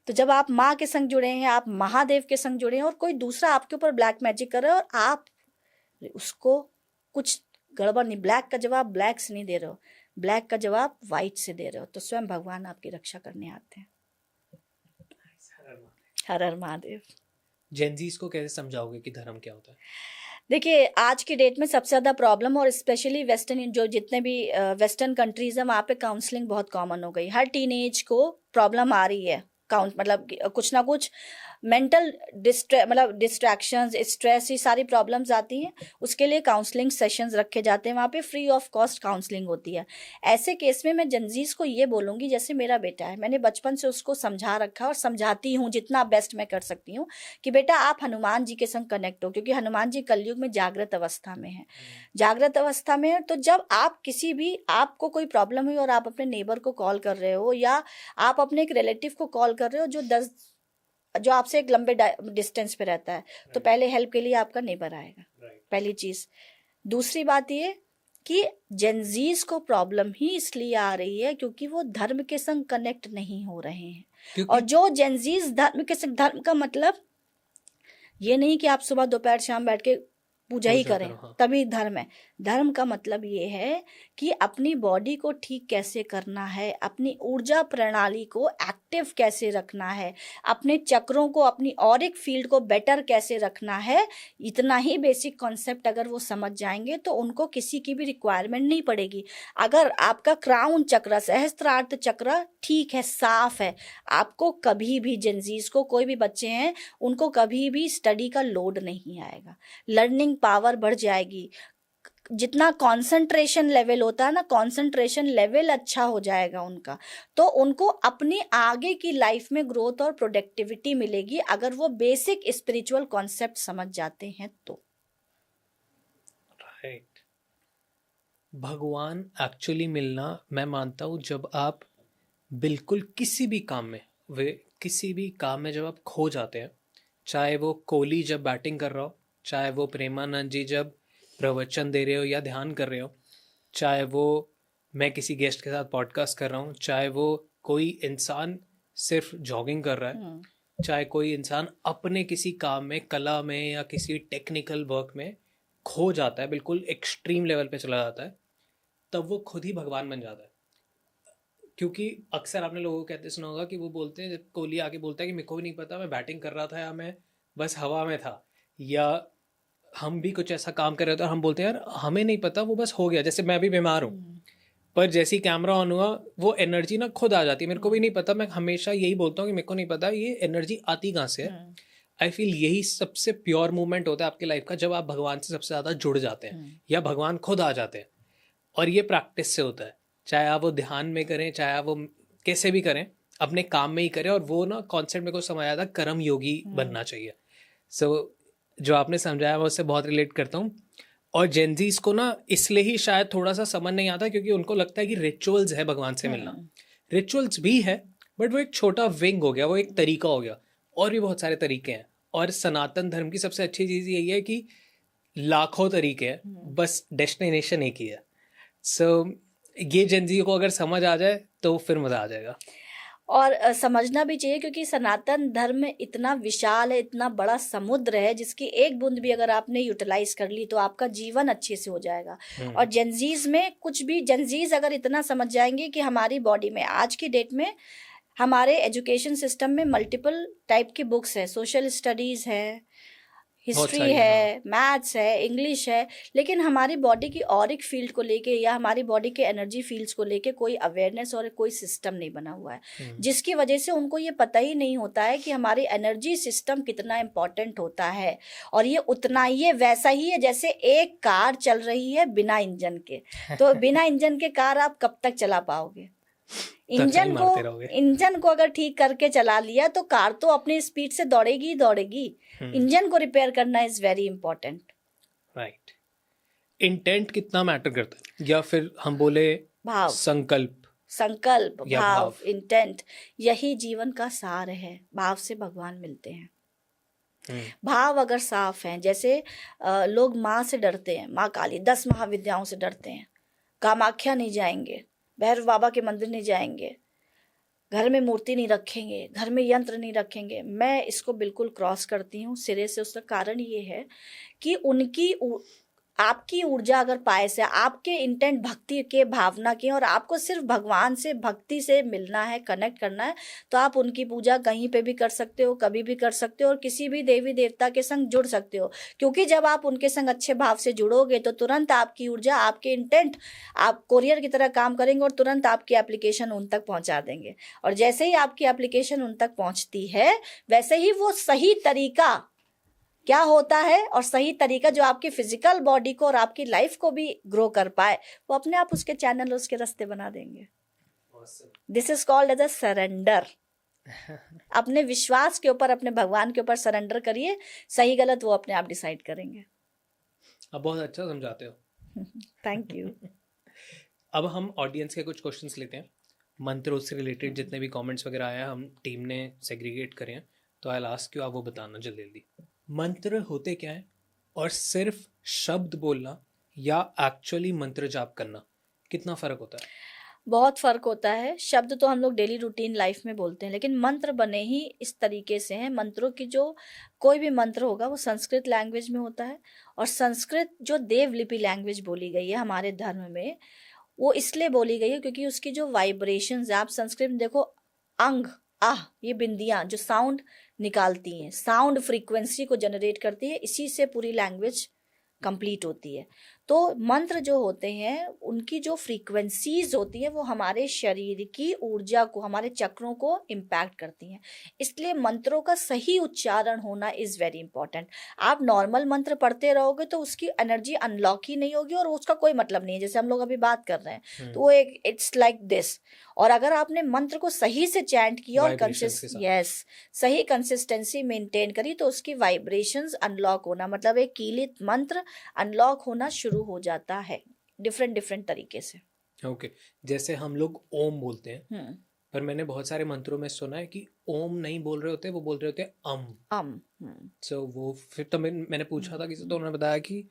तो जब आप माँ के संग जुड़े हैं, आप महादेव के संग जुड़े हैं, और कोई दूसरा आपके ऊपर ब्लैक मैजिक कर रहा है और आप उसको कुछ गड़बड़ नहीं, ब्लैक का जवाब ब्लैक से नहीं दे रहे हो, ब्लैक का जवाब व्हाइट से दे रहे हो, तो स्वयं भगवान आपकी रक्षा करने आते हैं। हर हर महादेव। जेनजीज को कैसे समझाओगे कि धर्म क्या होता है? देखिए, आज की डेट में सबसे ज़्यादा प्रॉब्लम, और स्पेशली वेस्टर्न, जो जितने भी वेस्टर्न कंट्रीज हैं, वहाँ पे काउंसलिंग बहुत कॉमन हो गई। हर टीनेज को प्रॉब्लम आ रही है, मतलब कुछ ना कुछ मेंटल डिस्ट्रैक्शंस, स्ट्रेस, ये सारी प्रॉब्लम्स आती हैं। उसके लिए काउंसलिंग सेशंस रखे जाते हैं, वहाँ पे फ्री ऑफ कॉस्ट काउंसलिंग होती है। ऐसे केस में मैं जनजीज को ये बोलूँगी, जैसे मेरा बेटा है, मैंने बचपन से उसको समझा रखा और समझाती हूँ जितना बेस्ट मैं कर सकती हूँ, कि बेटा आप हनुमान जी के संग कनेक्ट हो, क्योंकि हनुमान जी कलयुग में जागृत अवस्था में है, जागृत अवस्था में है। तो जब आप किसी भी, आपको कोई प्रॉब्लम हुई और आप अपने नेबर को कॉल कर रहे हो, या आप अपने एक रिलेटिव को कॉल कर रहे हो जो आपसे एक लंबे डिस्टेंस पे रहता है, तो पहले हेल्प के लिए आपका नेबर आएगा, पहली चीज। दूसरी बात ये कि जेनजीज को प्रॉब्लम ही इसलिए आ रही है क्योंकि वो धर्म के संग कनेक्ट नहीं हो रहे हैं। और जो जेनजीज धर्म के संग, धर्म का मतलब ये नहीं कि आप सुबह दोपहर शाम बैठ के पूजा ही पूजा करें करो, हाँ। तभी धर्म है। धर्म का मतलब ये है कि अपनी बॉडी को ठीक कैसे करना है, अपनी ऊर्जा प्रणाली को एक्टिव कैसे रखना है, अपने चक्रों को, अपनी ऑरिक फील्ड को बेटर कैसे रखना है। इतना ही बेसिक कॉन्सेप्ट अगर वो समझ जाएंगे तो उनको किसी की भी रिक्वायरमेंट नहीं पड़ेगी। अगर आपका क्राउन चक्र, सहस्त्रार्थ चक्र ठीक है, साफ है, आपको कभी भी, जेंजीज को, कोई भी बच्चे हैं उनको कभी भी स्टडी का लोड नहीं आएगा, लर्निंग पावर बढ़ जाएगी। जितना कंसंट्रेशन लेवल होता है ना, कंसंट्रेशन लेवल अच्छा हो जाएगा उनका, तो उनको अपनी आगे की लाइफ में ग्रोथ और प्रोडक्टिविटी मिलेगी अगर वो बेसिक स्पिरिचुअल कॉन्सेप्ट समझ जाते हैं तो। राइट। भगवान एक्चुअली मिलना, मैं मानता हूँ, जब आप बिल्कुल किसी भी काम में जब आप खो जाते हैं, चाहे वो कोहली जब बैटिंग कर रहा हो, चाहे वो प्रेमानंद जी जब प्रवचन दे रहे हो या ध्यान कर रहे हो, चाहे वो मैं किसी गेस्ट के साथ पॉडकास्ट कर रहा हूँ, चाहे वो कोई इंसान सिर्फ जॉगिंग कर रहा है, चाहे कोई इंसान अपने किसी काम में, कला में या किसी टेक्निकल वर्क में खो जाता है, बिल्कुल एक्सट्रीम लेवल पे चला जाता है, तब वो खुद ही भगवान बन जाता है। क्योंकि अक्सर आपने लोगों को कहते सुना होगा कि वो बोलते हैं, जब कोहली आके बोलता है कि मेरे को भी नहीं पता मैं बैटिंग कर रहा था या मैं बस हवा में था, या हम भी कुछ ऐसा काम कर रहे थे और हम बोलते हैं यार हमें नहीं पता, वो बस हो गया। जैसे मैं भी बीमार हूँ, पर जैसे ही कैमरा ऑन हुआ वो एनर्जी ना खुद आ जाती है, मेरे को भी नहीं पता। मैं हमेशा यही बोलता हूँ कि मेरे को नहीं पता ये एनर्जी आती कहाँ से है। आई फील यही सबसे प्योर मूवमेंट होता है आपकी लाइफ का, जब आप भगवान से सबसे ज़्यादा जुड़ जाते हैं या भगवान खुद आ जाते हैं। और ये प्रैक्टिस से होता है, चाहे आप वो ध्यान में करें, चाहे आप वो कैसे भी करें, अपने काम में ही करें। और वो ना कॉन्सेप्ट मेरे को समझ आया था, कर्म योगी बनना चाहिए। सो जो आपने समझाया मैं उससे बहुत रिलेट करता हूँ। और जेनजीज को ना इसलिए ही शायद थोड़ा सा समझ नहीं आता, क्योंकि उनको लगता है कि रिचुअल्स है भगवान से मिलना। रिचुअल्स भी है, बट वो एक छोटा विंग हो गया, वो एक तरीका हो गया, और भी बहुत सारे तरीके हैं। और सनातन धर्म की सबसे अच्छी चीज़ यही है कि लाखों तरीके हैं, बस डेस्टिनेशन एक ही है। सो ये जेनजी को अगर समझ आ जाए तो फिर मज़ा आ जाएगा। और समझना भी चाहिए, क्योंकि सनातन धर्म इतना विशाल है, इतना बड़ा समुद्र है, जिसकी एक बूंद भी अगर आपने यूटिलाइज कर ली तो आपका जीवन अच्छे से हो जाएगा। और जेंजीज में कुछ भी, जेंजीज अगर इतना समझ जाएंगे कि हमारी बॉडी में आज की डेट में हमारे एजुकेशन सिस्टम में मल्टीपल टाइप की बुक्स है, सोशल स्टडीज है, हिस्ट्री है, मैथ्स है, इंग्लिश है, लेकिन हमारी बॉडी की ऑरिक फील्ड को लेके या हमारी बॉडी के एनर्जी फील्ड्स को लेके कोई अवेयरनेस और कोई सिस्टम नहीं बना हुआ है, जिसकी वजह से उनको ये पता ही नहीं होता है कि हमारी एनर्जी सिस्टम कितना इम्पोर्टेंट होता है। और ये उतना ही है, वैसा ही है जैसे एक कार चल रही है बिना इंजन के, तो बिना इंजन के कार आप कब तक चला पाओगे? इंजन को अगर ठीक करके चला लिया तो कार तो अपनी स्पीड से दौड़ेगी ही दौड़ेगी। इंजन को रिपेयर करना is very important. Right. Intent कितना मैटर करता है, या फिर हम बोले भाव, संकल्प, भाव, इंटेंट, यही जीवन का सार है। भाव से भगवान मिलते हैं। भाव अगर साफ हैं, जैसे लोग माँ से डरते हैं, माँ काली, 10 महाविद्याओं से डरते हैं, कामाख्या नहीं जाएंगे, भैरव बाबा के मंदिर नहीं जाएंगे, घर में मूर्ति नहीं रखेंगे, घर में यंत्र नहीं रखेंगे। मैं इसको बिल्कुल क्रॉस करती हूँ सिरे से। उसका कारण ये है कि उनकी आपकी ऊर्जा अगर पाए से, आपके इंटेंट भक्ति के, भावना के, और आपको सिर्फ भगवान से, भक्ति से मिलना है, कनेक्ट करना है, तो आप उनकी पूजा कहीं पे भी कर सकते हो, कभी भी कर सकते हो, और किसी भी देवी देवता के संग जुड़ सकते हो। क्योंकि जब आप उनके संग अच्छे भाव से जुड़ोगे तो तुरंत आपकी ऊर्जा, आपके इंटेंट आप कोरियर की तरह काम करेंगे और तुरंत आपकी एप्लीकेशन उन तक पहुंचा देंगे। और जैसे ही आपकी एप्लीकेशन उन तक पहुंचती है, वैसे ही वो सही तरीका क्या होता है और सही तरीका जो आपकी फिजिकल बॉडी को और आपकी लाइफ को भी ग्रो कर पाए, वो अपने आप उसके चैनल, उसके रास्ते बना देंगे। This is called as a surrender. अपने विश्वास के ऊपर, अपने भगवान के ऊपर सरेंडर करिए, सही गलत वो अपने आप डिसाइड करेंगे। आप बहुत अच्छा समझाते हो। Thank you. अब हम ऑडियंस के कुछ क्वेश्चंस लेते हैं, मंत्रों से रिलेटेड जितने भी कमेंट्स वगैरह आए हैं हम टीम ने सेग्रीगेट करे हैं, तो आई आस्क यू, आप वो बताना जल्दी जल्दी। मंत्र होते क्या है, और सिर्फ शब्द बोलना या एक्चुअली मंत्र जाप करना, कितना फर्क होता है? बहुत फर्क होता है। शब्द तो हम लोग डेली रूटीन लाइफ में बोलते हैं, लेकिन मंत्र बने ही इस तरीके से हैं। मंत्रों की जो कोई भी मंत्र होगा वो संस्कृत लैंग्वेज में होता है, और संस्कृत जो देवलिपि लैंग्वेज बोली गई है हमारे धर्म में, वो इसलिए बोली गई है क्योंकि उसकी जो वाइब्रेशंस, आप संस्कृत में देखो, अंग, आह, ये बिंदियां जो साउंड निकालती हैं, साउंड फ्रीक्वेंसी को जनरेट करती है, इसी से पूरी लैंग्वेज कंप्लीट होती है। तो मंत्र जो होते हैं उनकी जो फ्रीक्वेंसीज होती है वो हमारे शरीर की ऊर्जा को, हमारे चक्रों को इम्पैक्ट करती हैं। इसलिए मंत्रों का सही उच्चारण होना इज़ वेरी इंपॉर्टेंट। आप नॉर्मल मंत्र पढ़ते रहोगे तो उसकी एनर्जी अनलॉक ही नहीं होगी और उसका कोई मतलब नहीं है। जैसे हम लोग अभी बात कर रहे हैं तो वो एक इट्स लाइक दिस, और अगर आपने मंत्र को सही से चैंट किया और सही कंसिस्टेंसी मेंटेन करी तो उसकी वाइब्रेशंस अनलॉक होना, मतलब एक कीलित मंत्र अनलॉक होना शुरू हो जाता है डिफरेंट तरीके से। ओके, जैसे हम लोग ओम बोलते हैं, पर मैंने बहुत सारे मंत्रों में सुना है कि ओम नहीं बोल रहे होते, वो बोल रहे होते अम। सो वो फिर तो मैंने पूछा था किसी, तो उन्होंने बताया कि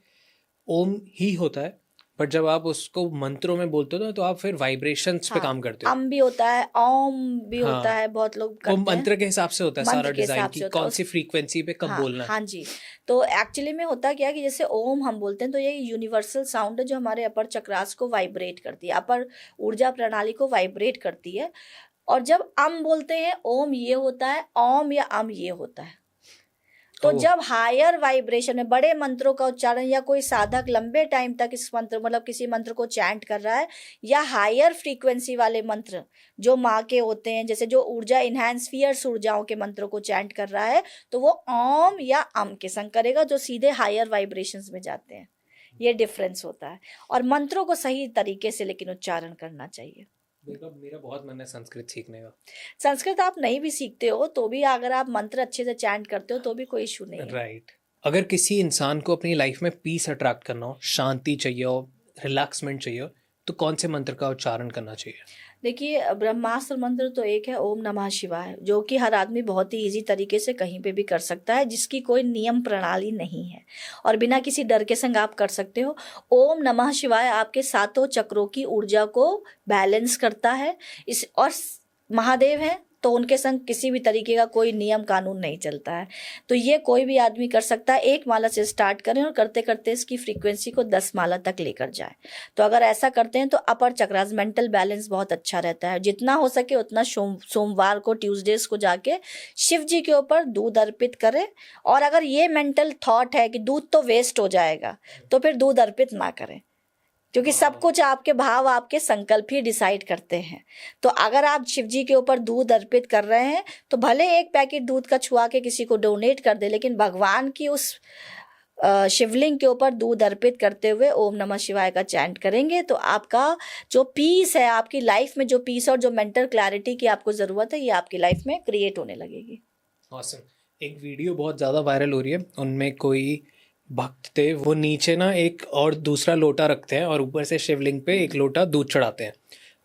ओम ही होता है, बट जब आप उसको मंत्रों में बोलते हो तो आप फिर वाइब्रेशंस पे काम करते हो। अम भी होता है, ओम भी होता है, बहुत लोग करते हैं। मंत्र के हिसाब से होता है सारा डिजाइन की कौन सी फ्रीक्वेंसी पे कब बोलना है। हाँ जी, तो एक्चुअली में होता क्या है कि जैसे ओम हम बोलते हैं तो ये यूनिवर्सल साउंड है जो हमारे अपर चक्रास को वाइब्रेट करती है, अपर ऊर्जा प्रणाली को वाइब्रेट करती है। और जब अम बोलते हैं, ओम ये होता है, ओम या अम ये होता है। तो जब हायर वाइब्रेशन में बड़े मंत्रों का उच्चारण, या कोई साधक लंबे टाइम तक इस मंत्र, मतलब किसी मंत्र को चैंट कर रहा है, या हायर फ्रीक्वेंसी वाले मंत्र जो माँ के होते हैं, जैसे जो ऊर्जा इनहैंस फियर्स ऊर्जाओं के मंत्रों को चैंट कर रहा है, तो वो ओम या अम के संग करेगा जो सीधे हायर वाइब्रेशंस में जाते हैं। ये डिफरेंस होता है, और मंत्रों को सही तरीके से लेकिन उच्चारण करना चाहिए। मेरा बहुत मन है संस्कृत सीखने का। संस्कृत आप नहीं भी सीखते हो तो भी अगर आप मंत्र अच्छे से चैंट करते हो तो भी कोई इशू नहीं है। राइट। अगर किसी इंसान को अपनी लाइफ में पीस अट्रैक्ट करना हो, शांति चाहिए हो, रिलैक्समेंट चाहिए हो, तो कौन से मंत्र का उच्चारण करना चाहिए? देखिए, ब्रह्मास्त्र मंत्र तो एक है, ओम नमः शिवाय, जो कि हर आदमी बहुत ही इजी तरीके से कहीं पे भी कर सकता है, जिसकी कोई नियम प्रणाली नहीं है और बिना किसी डर के संग आप कर सकते हो। ओम नमः शिवाय आपके सातों चक्रों की ऊर्जा को बैलेंस करता है। और महादेव हैं तो उनके संग किसी भी तरीके का कोई नियम कानून नहीं चलता है, तो ये कोई भी आदमी कर सकता है। 1 माला से स्टार्ट करें और करते करते इसकी फ्रीक्वेंसी को 10 माला तक लेकर जाए। तो अगर ऐसा करते हैं तो अपर चक्रास मेंटल बैलेंस बहुत अच्छा रहता है। जितना हो सके उतना सोमवार को, ट्यूसडेज को जाके शिव जी के ऊपर दूध अर्पित करें। और अगर ये मेंटल थॉट है कि दूध तो वेस्ट हो जाएगा, तो फिर दूध अर्पित ना करें, क्योंकि सब कुछ आपके भाव, आपके संकल्प ही डिसाइड करते हैं। तो अगर आप शिव जी के ऊपर दूध अर्पित कर रहे हैं तो भले 1 पैकेट दूध का छुआ के किसी को डोनेट कर दे, लेकिन भगवान की उस शिवलिंग के ऊपर दूध अर्पित करते हुए ओम नमः शिवाय का चैंट करेंगे तो आपका जो पीस है, आपकी लाइफ में जो पीस और जो मेंटल क्लैरिटी की आपको ज़रूरत है, ये आपकी लाइफ में क्रिएट होने लगेगी। ऑसम। एक वीडियो बहुत ज़्यादा वायरल हो रही है, उनमें कोई भक्त थे, वो नीचे ना एक और दूसरा लोटा रखते हैं और ऊपर से शिवलिंग पे 1 लोटा दूध चढ़ाते हैं।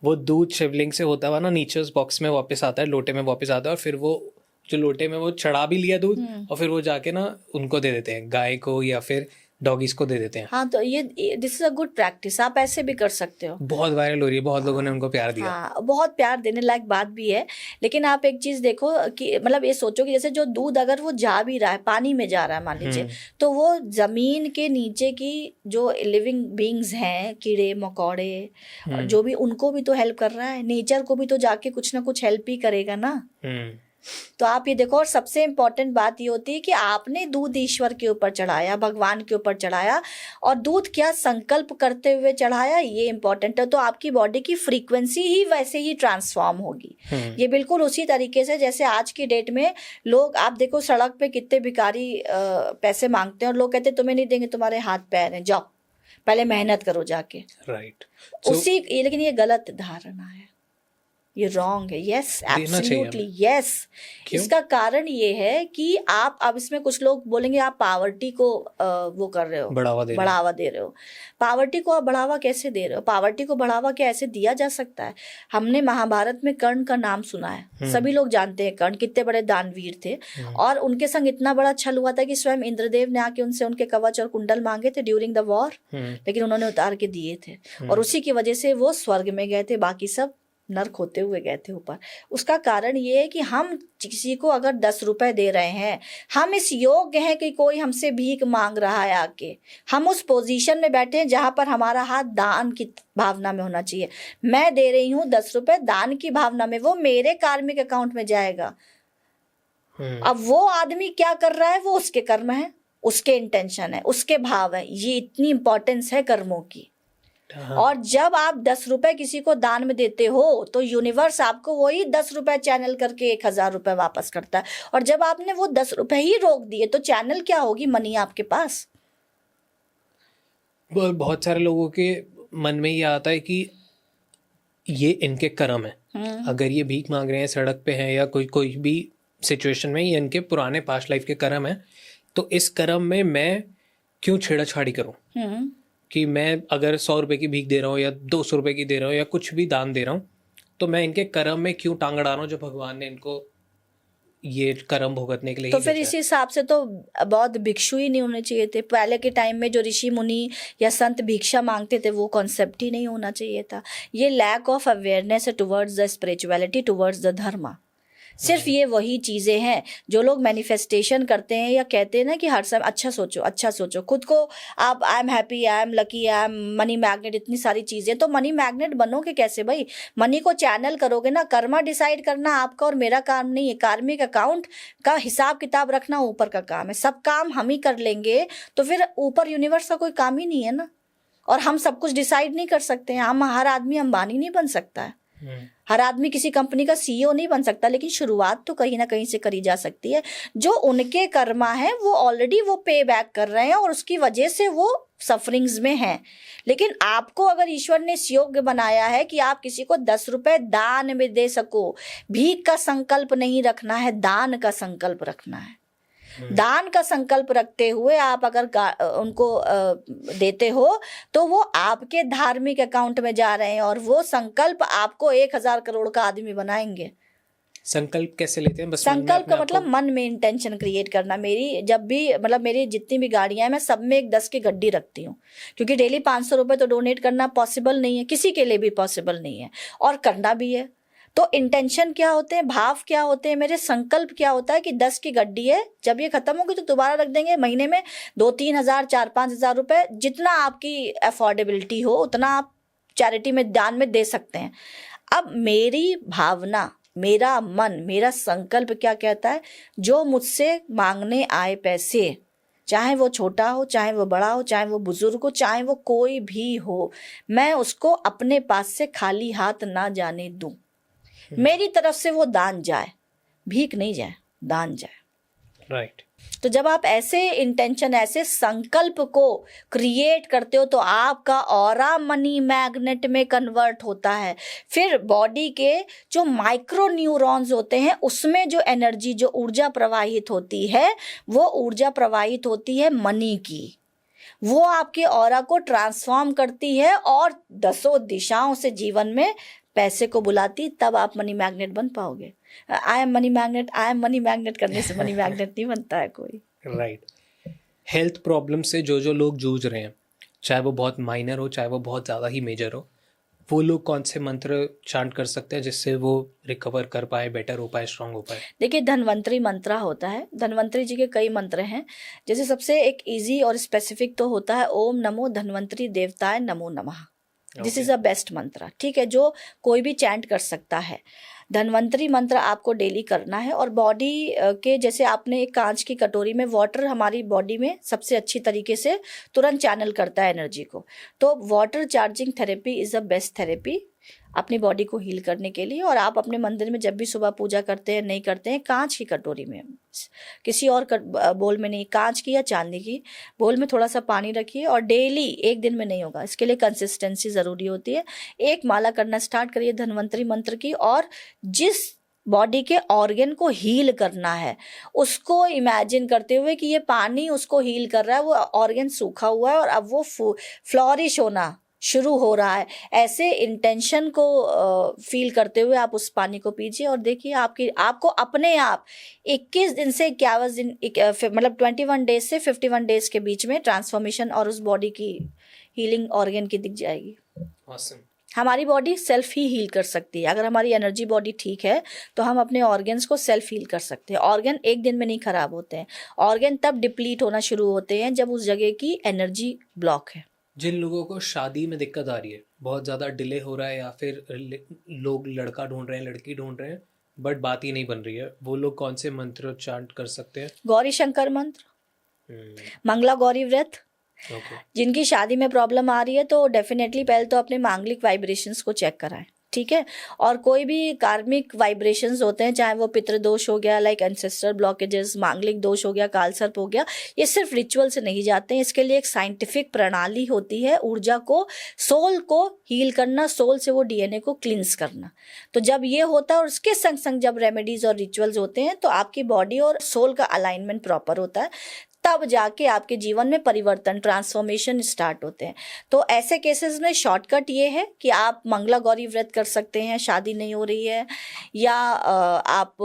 वो दूध शिवलिंग से होता हुआ ना नीचे उस बॉक्स में वापस आता है, लोटे में वापस आता है, और फिर वो जो लोटे में वो चढ़ा भी लिया दूध और फिर वो जाके ना उनको दे देते हैं, गाय को या फिर डॉगीज को दे देते हैं। हाँ, तो ये this is a good practice, आप ऐसे भी कर सकते हो। बहुत वायरल हो रही है, बहुत लोगों ने उनको प्यार दिया। हाँ, बहुत प्यार देने लायक बात भी है। लेकिन आप एक चीज देखो कि मतलब ये सोचो कि जैसे जो दूध अगर वो जा भी रहा है, पानी में जा रहा है मान लीजिए, तो वो जमीन के नीचे की जो लिविंग बींग्स हैं, कीड़े मकोड़े जो भी, उनको भी तो हेल्प कर रहा है। नेचर को भी तो जाके कुछ ना कुछ हेल्प ही करेगा ना। तो आप ये देखो, और सबसे इम्पोर्टेंट बात ये होती है कि आपने दूध ईश्वर के ऊपर चढ़ाया, भगवान के ऊपर चढ़ाया, और दूध क्या संकल्प करते हुए चढ़ाया, ये इम्पोर्टेंट है। तो आपकी बॉडी की फ्रीक्वेंसी ही वैसे ही ट्रांसफॉर्म होगी। ये बिल्कुल उसी तरीके से जैसे आज की डेट में लोग, आप देखो सड़क पे कितने भिखारी पैसे मांगते हैं और लोग कहते हैं तुम्हें नहीं देंगे, तुम्हारे हाथ पैर हैं, जाओ पहले मेहनत करो जाके। राइट। लेकिन ये गलत धारणा है। ये रॉन्ग है। यस, देना चाहिए एब्सोल्युटली यस। क्यों? इसका कारण ये है कि आप, अब इसमें कुछ लोग बोलेंगे आप पावर्टी को वो कर रहे हो, बढ़ावा दे रहे हो। पावर्टी को आप बढ़ावा कैसे दे रहे हो? पावर्टी को बढ़ावा क्या ऐसे दिया जा सकता है? हमने महाभारत में कर्ण का नाम सुना है, सभी लोग जानते हैं कर्ण कितने बड़े दानवीर थे, और उनके संग इतना बड़ा छल हुआ था कि स्वयं इंद्रदेव ने आके उनसे उनके कवच और कुंडल मांगे थे ड्यूरिंग द वॉर, लेकिन उन्होंने उतार के दिए थे, और उसी की वजह से वो स्वर्ग में गए थे, बाकी सब नर्क होते हुए गए थे ऊपर। उसका कारण ये है कि हम किसी को अगर 10 रुपए दे रहे हैं, हम इस योग्य हैं कि कोई हमसे भीख मांग रहा है आके, हम उस पोजीशन में बैठे हैं जहां पर हमारा हाथ दान की भावना में होना चाहिए। मैं दे रही हूँ 10 रुपए दान की भावना में, वो मेरे कार्मिक अकाउंट में जाएगा। अब वो आदमी क्या कर रहा है, वो उसके कर्म है, उसके इंटेंशन है, उसके भाव है। ये इतनी इंपॉर्टेंस है कर्मों की। और जब आप 10 रुपए किसी को दान में देते हो तो यूनिवर्स आपको वही 10 रुपए चैनल करके 1000 रुपए वापस करता है। और जब आपने वो 10 रुपए ही रोक दिए तो चैनल क्या होगी? मनी आपके पास। बहुत सारे लोगों के मन में ये आता है कि ये इनके कर्म है, अगर ये भीख मांग रहे हैं, सड़क पे हैं, या कोई भी सिचुएशन में, ये इनके पुराने पास्ट लाइफ के कर्म है, तो इस कर्म में मैं क्यों छेड़छाड़ी करूं? कि मैं अगर 100 रुपए की भीख दे रहा हूँ या 200 रुपए की दे रहा हूँ या कुछ भी दान दे रहा हूँ, तो मैं इनके कर्म में क्यों टांग अड़ा रहा हूँ जो भगवान ने इनको ये कर्म भुगतने के लिए तो फिर इसी हिसाब से तो बौद्ध भिक्षु ही नहीं होने चाहिए थे। पहले के टाइम में जो ऋषि मुनि या संत भिक्षा मांगते थे वो कॉन्सेप्ट ही नहीं होना चाहिए था। ये lack of awareness towards the spirituality, towards the dharma. सिर्फ ये वही चीजें हैं जो लोग मैनिफेस्टेशन करते हैं या कहते हैं ना कि हर समय अच्छा सोचो खुद को आप, I am happy, I am lucky, I am money magnet, इतनी सारी चीजें। तो मनी मैग्नेट बनोगे कैसे भाई? मनी को चैनल करोगे ना। कर्मा डिसाइड करना आपका और मेरा काम नहीं है। कार्मिक अकाउंट का हिसाब किताब रखना ऊपर का काम है। सब काम हम ही कर लेंगे तो फिर ऊपर यूनिवर्स का कोई काम ही नहीं है ना। और हम सब कुछ डिसाइड नहीं कर सकते हैं। हम, हर आदमी अंबानी नहीं बन सकता है, हर आदमी किसी कंपनी का सीईओ नहीं बन सकता, लेकिन शुरुआत तो कहीं ना कहीं से करी जा सकती है। जो उनके कर्मा है वो ऑलरेडी वो पे बैक कर रहे हैं और उसकी वजह से वो सफरिंग्स में हैं। लेकिन आपको अगर ईश्वर ने इस योग्य बनाया है कि आप किसी को 10 रुपए दान में दे सको, भीख का संकल्प नहीं रखना है, दान का संकल्प रखना है। दान का संकल्प रखते हुए आप अगर उनको देते हो तो वो आपके धार्मिक अकाउंट में जा रहे हैं और वो संकल्प आपको 1000 करोड़ का आदमी बनाएंगे। संकल्प कैसे लेते हैं? बस संकल्प का मतलब मन में इंटेंशन क्रिएट करना। मेरी जब भी, मतलब मेरी जितनी भी गाड़ियां हैं, मैं सब में एक 10 की गड्डी रखती हूँ, क्योंकि डेली 500 रुपए तो डोनेट करना पॉसिबल नहीं है, किसी के लिए भी पॉसिबल नहीं है, और करना भी है। तो इंटेंशन क्या होते हैं, भाव क्या होते हैं, मेरे संकल्प क्या होता है कि 10 की गड्डी है, जब ये खत्म होगी तो दोबारा रख देंगे। महीने में 2-3 हज़ार, 4-5 हज़ार रुपए, जितना आपकी अफोर्डेबिलिटी हो उतना आप चैरिटी में, दान में दे सकते हैं। अब मेरी भावना, मेरा मन, मेरा संकल्प क्या कहता है? जो मुझसे मांगने आए पैसे, चाहे वो छोटा हो, चाहे वो बड़ा हो, चाहे वो बुजुर्ग हो, चाहे वो कोई भी हो, मैं उसको अपने पास से खाली हाथ ना जाने दूं। मेरी तरफ से वो दान जाए, भीख नहीं जाए, दान जाए। राइट। तो जब आप ऐसे इंटेंशन, ऐसे संकल्प को क्रिएट करते हो तो आपका ऑरा मनी मैग्नेट में कन्वर्ट होता है। फिर बॉडी के जो माइक्रो न्यूरॉन्स होते हैं उसमें जो एनर्जी, जो ऊर्जा प्रवाहित होती है, वो ऊर्जा प्रवाहित होती है मनी की। वो आपके ऑरा को ट्रांसफॉर्म करती है और 10 दिशाओं से जीवन में पैसे को बुलाती, तब आप मनी मैग्नेट बन पाओगे। I am money magnet, I am money magnet करने से मनी मैग्नेट नहीं बनता है कोई। राइट। हेल्थ प्रॉब्लम से जो लोग जूझ रहे हैं, चाहे वो बहुत माइनर हो, चाहे वो बहुत ज़्यादा ही मेजर हो, वो लोग कौन से मंत्र चांट कर सकते हैं जिससे वो रिकवर कर पाए, बेटर हो पाए, स्ट्रांग हो पाए? देखिए, धन्वंतरी मंत्र होता है। धन्वंतरी जी के कई मंत्र हैं। जैसे सबसे एक इजी और स्पेसिफिक तो होता है ओम नमो धन्वंतरी देवताय नमो नमः। दिस इज अ बेस्ट मंत्र, ठीक है, जो कोई भी चैंट कर सकता है। धन्वंतरी मंत्र आपको डेली करना है। और बॉडी के, जैसे आपने एक कांच की कटोरी में, वाटर हमारी बॉडी में सबसे अच्छी तरीके से तुरंत चैनल करता है एनर्जी को। तो water charging therapy is a best therapy. अपनी बॉडी को हील करने के लिए। और आप अपने मंदिर में जब भी सुबह पूजा करते हैं, नहीं करते हैं, कांच की कटोरी में, किसी और बोल में नहीं, कांच की या चांदी की बोल में थोड़ा सा पानी रखिए और डेली, एक दिन में नहीं होगा, इसके लिए कंसिस्टेंसी ज़रूरी होती है। एक माला करना स्टार्ट करिए धन्वंतरी मंत्र की, और जिस बॉडी के ऑर्गन को हील करना है उसको इमेजिन करते हुए कि ये पानी उसको हील कर रहा है, वो ऑर्गन सूखा हुआ है और अब वो फ्लॉरिश होना शुरू हो रहा है, ऐसे इंटेंशन को फील करते हुए आप उस पानी को पीजिए और देखिए आपको अपने आप 21 दिन से 51 दिन, मतलब 21 डेज से 51 डेज के बीच में ट्रांसफॉर्मेशन और उस बॉडी की हीलिंग ऑर्गन की दिख जाएगी। Awesome. हमारी बॉडी सेल्फ ही हील कर सकती है। अगर हमारी एनर्जी बॉडी ठीक है तो हम अपने ऑर्गन्स को सेल्फ हील कर सकते हैं। ऑर्गन एक दिन में नहीं खराब होते हैं, ऑर्गन तब डिप्लीट होना शुरू होते हैं जब उस जगह की एनर्जी ब्लॉक है। जिन लोगों को शादी में दिक्कत आ रही है, बहुत ज़्यादा डिले हो रहा है, या फिर लोग लड़का ढूंढ रहे हैं, लड़की ढूंढ रहे हैं, बट बात ही नहीं बन रही है, वो लोग कौन से मंत्र चांट कर सकते हैं? गौरी शंकर मंत्र, मंगला गौरी व्रत। ओके। जिनकी शादी में प्रॉब्लम आ रही है तो डेफिनेटली पहले तो अपने मांगलिक वाइब्रेशंस को चेक कराएं, ठीक है। और कोई भी कार्मिक वाइब्रेशंस होते हैं, चाहे वो पितृदोष हो गया, लाइक एंसेस्टर ब्लॉकेजेस, मांगलिक दोष हो गया, कालसर्प हो गया, ये सिर्फ रिचुअल से नहीं जाते हैं। इसके लिए एक साइंटिफिक प्रणाली होती है, ऊर्जा को, सोल को हील करना, सोल से वो डीएनए को क्लींस करना। तो जब ये होता है और उसके संग संग जब रेमेडीज और रिचुअल्स होते हैं तो आपकी बॉडी और सोल का अलाइनमेंट प्रॉपर होता है, तब जाके आपके जीवन में परिवर्तन, ट्रांसफॉर्मेशन स्टार्ट होते हैं। तो ऐसे केसेस में शॉर्टकट ये है कि आप मंगला गौरी व्रत कर सकते हैं, शादी नहीं हो रही है, या आप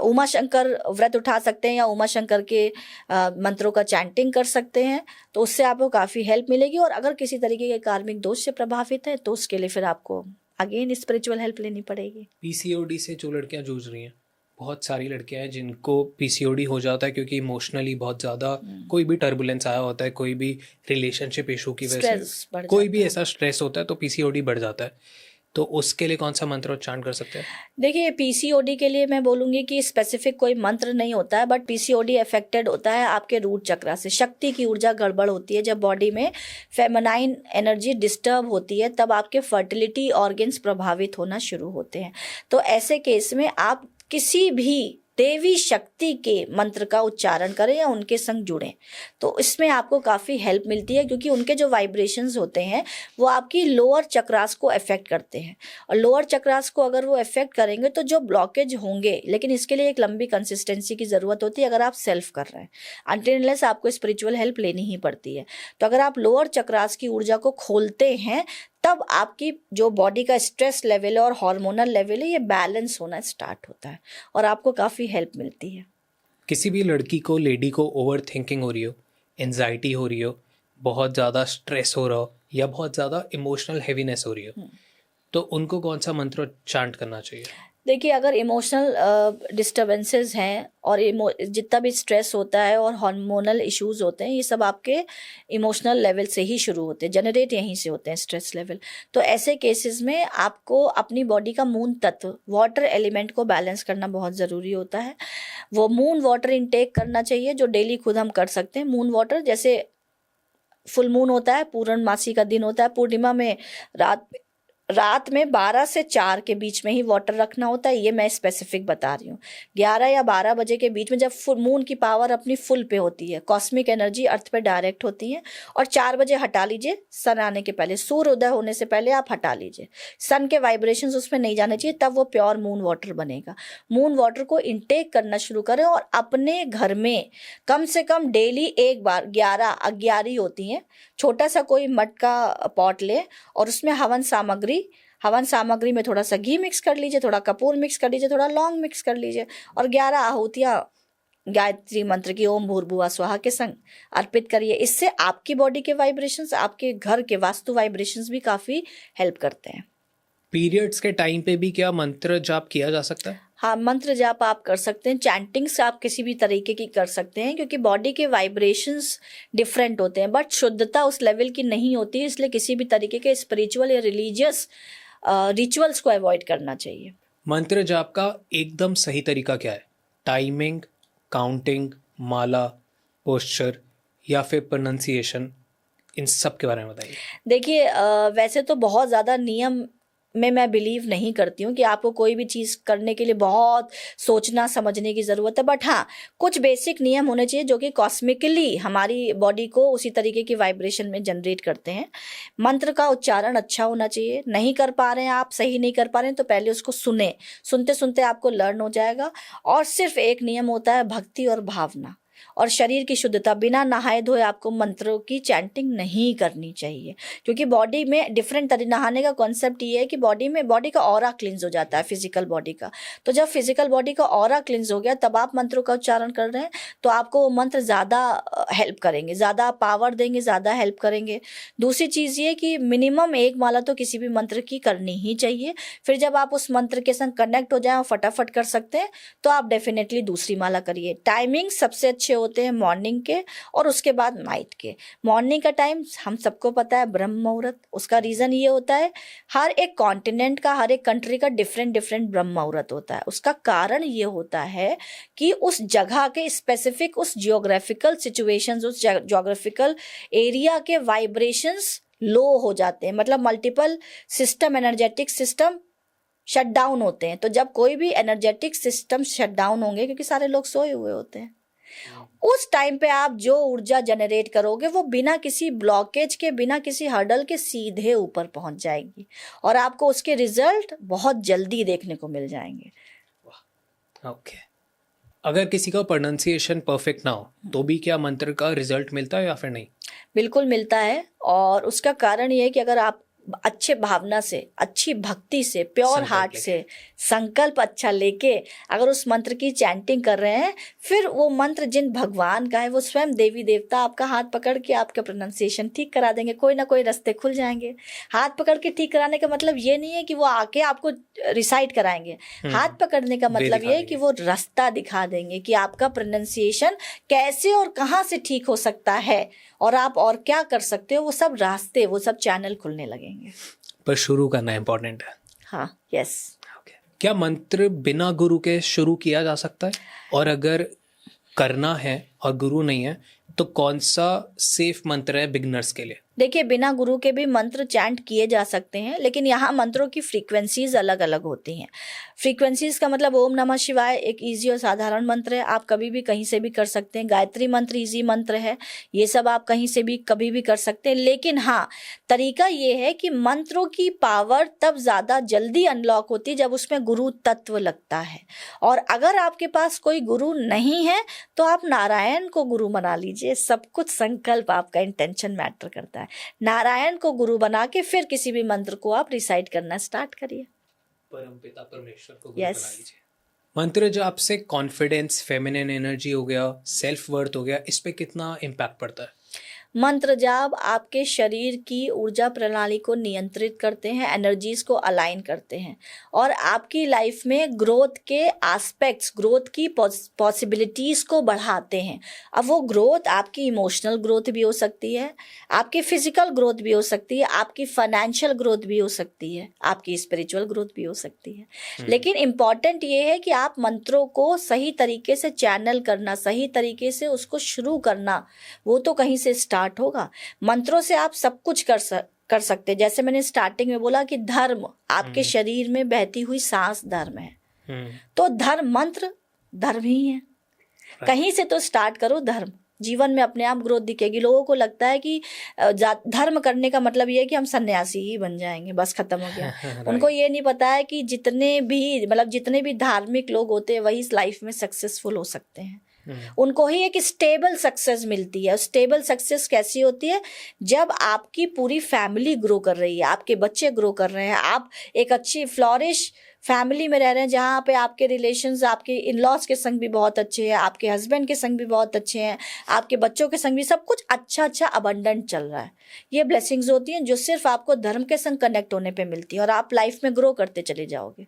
उमा शंकर व्रत उठा सकते हैं, या उमा शंकर के मंत्रों का चैंटिंग कर सकते हैं, तो उससे आपको काफ़ी हेल्प मिलेगी। और अगर किसी तरीके के कार्मिक दोष से प्रभावित है तो उसके लिए फिर आपको अगेन स्पिरिचुअल हेल्प लेनी पड़ेगी। पीसीओडी से जो लड़कियां जूझ रही हैं, बहुत सारी लड़कियां हैं जिनको पीसीओडी हो जाता है क्योंकि इमोशनली बहुत ज़्यादा कोई भी टर्बुलेंस आया होता है, कोई भी रिलेशनशिप इशू की वजह से कोई भी ऐसा स्ट्रेस होता है तो पीसीओडी बढ़ जाता है। तो उसके लिए कौन सा मंत्र उच्चारण कर सकते हैं? देखिए, पीसीओडी के लिए मैं बोलूँगी कि स्पेसिफिक कोई मंत्र नहीं होता है, बट पीसीओडी अफेक्टेड होता है आपके रूट चक्रा से। शक्ति की ऊर्जा गड़बड़ होती है जब बॉडी में फेमिनाइन एनर्जी डिस्टर्ब होती है, तब आपके फर्टिलिटी ऑर्गन्स प्रभावित होना शुरू होते हैं। तो ऐसे केस में आप किसी भी देवी शक्ति के मंत्र का उच्चारण करें या उनके संग जुड़ें, तो इसमें आपको काफ़ी हेल्प मिलती है, क्योंकि उनके जो वाइब्रेशंस होते हैं वो आपकी लोअर चक्रास को अफेक्ट करते हैं, और लोअर चक्रास को अगर वो अफेक्ट करेंगे तो जो ब्लॉकेज होंगे, लेकिन इसके लिए एक लंबी कंसिस्टेंसी की ज़रूरत होती है अगर आप सेल्फ कर रहे हैं। अनटिल अनलेस आपको स्पिरिचुअल हेल्प लेनी ही पड़ती है। तो अगर आप लोअर चक्रास की ऊर्जा को खोलते हैं तब आपकी जो बॉडी का स्ट्रेस लेवल है और हार्मोनल लेवल है, ये बैलेंस होना स्टार्ट होता है और आपको काफ़ी हेल्प मिलती है। किसी भी लड़की को, लेडी को ओवर थिंकिंग हो रही हो, एंजाइटी हो रही हो, बहुत ज़्यादा स्ट्रेस हो रहा हो, या बहुत ज़्यादा इमोशनल हैवीनेस हो रही हो, तो उनको कौन सा मंत्र चांट करना चाहिए? देखिए, अगर इमोशनल डिस्टर्बेंसेस हैं और जितना भी स्ट्रेस होता है और हार्मोनल इश्यूज होते हैं, ये सब आपके इमोशनल लेवल से ही शुरू होते हैं, जनरेट यहीं से होते हैं स्ट्रेस लेवल। तो ऐसे केसेस में आपको अपनी बॉडी का मून तत्व, वाटर एलिमेंट को बैलेंस करना बहुत ज़रूरी होता है। वो मून वाटर इनटेक करना चाहिए जो डेली खुद हम कर सकते हैं। मून वाटर, जैसे फुल मून होता है, पूर्णमासी का दिन होता है, पूर्णिमा में रात में 12 से 4 के बीच में ही वाटर रखना होता है। ये मैं स्पेसिफिक बता रही हूँ। 11 या 12 बजे के बीच में जब फुल मून की पावर अपनी फुल पे होती है, कॉस्मिक एनर्जी अर्थ पे डायरेक्ट होती है, और 4 बजे हटा लीजिए, सन आने के पहले, सूर्य उदय होने से पहले आप हटा लीजिए। सन के वाइब्रेशंस उसमें नहीं जाने चाहिए, तब वो प्योर मून वाटर बनेगा। मून वाटर को इनटेक करना शुरू करें और अपने घर में कम से कम डेली एक बार, 11 अग्यारी होती हैं, छोटा सा कोई मट का पॉट ले और उसमें हवन सामग्री में थोड़ा सा घी मिक्स कर लीजिए, थोड़ा कपूर मिक्स कर लीजिए, थोड़ा लौंग मिक्स कर लीजिए, और 11 आहुतियाँ गायत्री मंत्र की ओम भूर्भुवः स्वाहा के संग अर्पित करिए। इससे आपकी बॉडी के वाइब्रेशंस, आपके घर के वास्तु वाइब्रेशंस भी काफ़ी हेल्प करते हैं। पीरियड्स के टाइम पे भी क्या मंत्र जाप किया जा सकता है? हाँ, मंत्र जाप आप कर सकते हैं, चैंटिंग्स आप किसी भी तरीके की कर सकते हैं, क्योंकि बॉडी के वाइब्रेशंस डिफरेंट होते हैं, बट शुद्धता उस लेवल की नहीं होती है। इसलिए किसी भी तरीके के स्पिरिचुअल या रिलीजियस रिचुअल्स को अवॉइड करना चाहिए। मंत्र जाप का एकदम सही तरीका क्या है? टाइमिंग, काउंटिंग, माला, पोस्चर, या फिर प्रोनाउंसिएशन, इन सब के बारे में बताइए। देखिए, वैसे तो बहुत ज़्यादा नियम में मैं बिलीव नहीं करती हूँ कि आपको कोई भी चीज़ करने के लिए बहुत सोचना समझने की ज़रूरत है। बट हाँ, कुछ बेसिक नियम होने चाहिए जो कि कॉस्मिकली हमारी बॉडी को उसी तरीके की वाइब्रेशन में जनरेट करते हैं। मंत्र का उच्चारण अच्छा होना चाहिए। नहीं कर पा रहे हैं आप, सही नहीं कर पा रहे हैं, तो पहले उसको सुने, सुनते सुनते आपको लर्न हो जाएगा। और सिर्फ एक नियम होता है, भक्ति और भावना और शरीर की शुद्धता। बिना नहाए धोए आपको मंत्रों की चैंटिंग नहीं करनी चाहिए, क्योंकि बॉडी में डिफरेंट तरीके, नहाने का कॉन्सेप्ट ये है कि बॉडी का ऑरा क्लिंज हो जाता है, फिजिकल बॉडी का। तो जब फिजिकल बॉडी का ऑरा क्लिंज हो गया, तब आप मंत्रों का उच्चारण कर रहे हैं, तो आपको वो मंत्र ज़्यादा हेल्प करेंगे, ज़्यादा पावर देंगे, ज़्यादा हेल्प करेंगे। दूसरी चीज़ ये कि मिनिमम 1 माला तो किसी भी मंत्र की करनी ही चाहिए। फिर जब आप उस मंत्र के संग कनेक्ट हो जाए और फटाफट कर सकते हैं, तो आप डेफिनेटली दूसरी माला करिए। टाइमिंग सबसे अच्छे होते हैं मॉर्निंग के और उसके बाद नाइट के। मॉर्निंग का टाइम हम सबको पता है, ब्रह्म मुहूर्त। उसका रीज़न ये होता है, हर एक कॉन्टिनेंट का, हर एक कंट्री का डिफरेंट ब्रह्म मुहूर्त होता है। उसका कारण ये होता है कि उस जगह के स्पेसिफिक, उस जियोग्राफिकल सिचुएशंस, उस जियोग्राफिकल एरिया के वाइब्रेशंस लो हो जाते हैं। मतलब multiple system, energetic system shut down होते हैं। तो जब कोई भी एनर्जेटिक सिस्टम शट डाउन होंगे, क्योंकि सारे लोग सोए हुए होते हैं, उस टाइम पे आप जो ऊर्जा जनरेट करोगे वो बिना किसी ब्लॉकेज के, बिना किसी हर्डल के सीधे ऊपर पहुंच जाएगी और आपको उसके रिजल्ट बहुत जल्दी देखने को मिल जाएंगे। ओके। अगर किसी का प्रोनाउंसिएशन परफेक्ट ना हो तो भी क्या मंत्र का रिजल्ट मिलता है या फिर नहीं? बिल्कुल मिलता है। और उसका कारण ये है कि अगर आप अच्छे भावना से, अच्छी भक्ति से, प्योर हार्ट से, संकल्प अच्छा लेके अगर उस मंत्र की चैंटिंग कर रहे हैं, फिर वो मंत्र जिन भगवान का है, वो स्वयं देवी देवता आपका हाथ पकड़ के आपका प्रोनाउंसिएशन ठीक करा देंगे। कोई ना कोई रास्ते खुल जाएंगे। हाथ पकड़ के ठीक कराने का मतलब ये नहीं है कि वो आके आपको रिसाइट कराएंगे। हाथ पकड़ने का मतलब ये है कि वो रास्ता दिखा देंगे कि आपका प्रोनाउंसिएशन कैसे और कहाँ से ठीक हो सकता है और आप और क्या कर सकते हो। वो सब रास्ते, वो सब चैनल खुलने लगेंगे। पर शुरू करना इम्पोर्टेंट है। हाँ, यस। क्या मंत्र बिना गुरु के शुरू किया जा सकता है? और अगर करना है और गुरु नहीं है तो कौन सा सेफ मंत्र है बिगिनर्स के लिए? देखिए, बिना गुरु के भी मंत्र चैंट किए जा सकते हैं, लेकिन यहाँ मंत्रों की फ्रीक्वेंसीज अलग अलग होती हैं। फ्रीक्वेंसीज का मतलब ओम नमः शिवाय एक इजी और साधारण मंत्र है, आप कभी भी कहीं से भी कर सकते हैं। गायत्री मंत्र इजी मंत्र है, ये सब आप कहीं से भी कभी भी कर सकते हैं। लेकिन हाँ, तरीका ये है कि मंत्रों की पावर तब ज़्यादा जल्दी अनलॉक होती है जब उसमें गुरु तत्व लगता है। और अगर आपके पास कोई गुरु नहीं है तो आप नारायण को गुरु बना लीजिए। सब कुछ संकल्प, आपका इंटेंशन मैटर करता है। नारायण को गुरु बना के फिर किसी भी मंत्र को आप रिसाइट करना स्टार्ट करिए। परमपिता परमेश्वर को गुरु बना लीजिए। मंत्र जो आपसे कॉन्फिडेंस, फेमिनिन एनर्जी हो गया, सेल्फ वर्थ हो गया, इस पे कितना इम्पैक्ट पड़ता है? मंत्र जाप आपके शरीर की ऊर्जा प्रणाली को नियंत्रित करते हैं, एनर्जीज को अलाइन करते हैं और आपकी लाइफ में ग्रोथ के एस्पेक्ट्स, ग्रोथ की पॉसिबिलिटीज को बढ़ाते हैं। अब वो ग्रोथ आपकी इमोशनल ग्रोथ भी हो सकती है, आपकी फिजिकल ग्रोथ भी हो सकती है, आपकी फाइनेंशियल ग्रोथ भी हो सकती है, आपकी स्पिरिचुअल ग्रोथ भी हो सकती है। लेकिन इम्पॉर्टेंट ये है कि आप मंत्रों को सही तरीके से चैनल करना, सही तरीके से उसको शुरू करना, वो तो कहीं से स्टार्ट होगा। मंत्रों से आप सब कुछ कर सकते हैं। जैसे मैंने स्टार्टिंग में बोला कि धर्म आपके शरीर में बहती हुई सांस धर्म है, तो धर्म, मंत्र धर्म ही है। कहीं से तो स्टार्ट करो धर्म, जीवन में अपने आप ग्रोथ दिखेगी। लोगों को लगता है कि धर्म करने का मतलब ये है कि हम सन्यासी ही बन जाएंगे, बस खत्म हो गया। उनको ये नहीं पता है कि जितने भी धार्मिक लोग होते हैं वही इस लाइफ में सक्सेसफुल हो सकते हैं। उनको ही एक स्टेबल सक्सेस मिलती है। स्टेबल सक्सेस कैसी होती है? जब आपकी पूरी फैमिली ग्रो कर रही है, आपके बच्चे ग्रो कर रहे हैं, आप एक अच्छी फ्लोरिश फैमिली में रह रहे हैं जहाँ पे आपके रिलेशंस, आपके इन-लॉज के संग भी बहुत अच्छे हैं, आपके हस्बैंड के संग भी बहुत अच्छे हैं, आपके बच्चों के संग भी सब कुछ अच्छा अबंडेंट चल रहा है। ये ब्लेसिंग्स होती हैं जो सिर्फ आपको धर्म के संग कनेक्ट होने पे मिलती है और आप लाइफ में ग्रो करते चले जाओगे।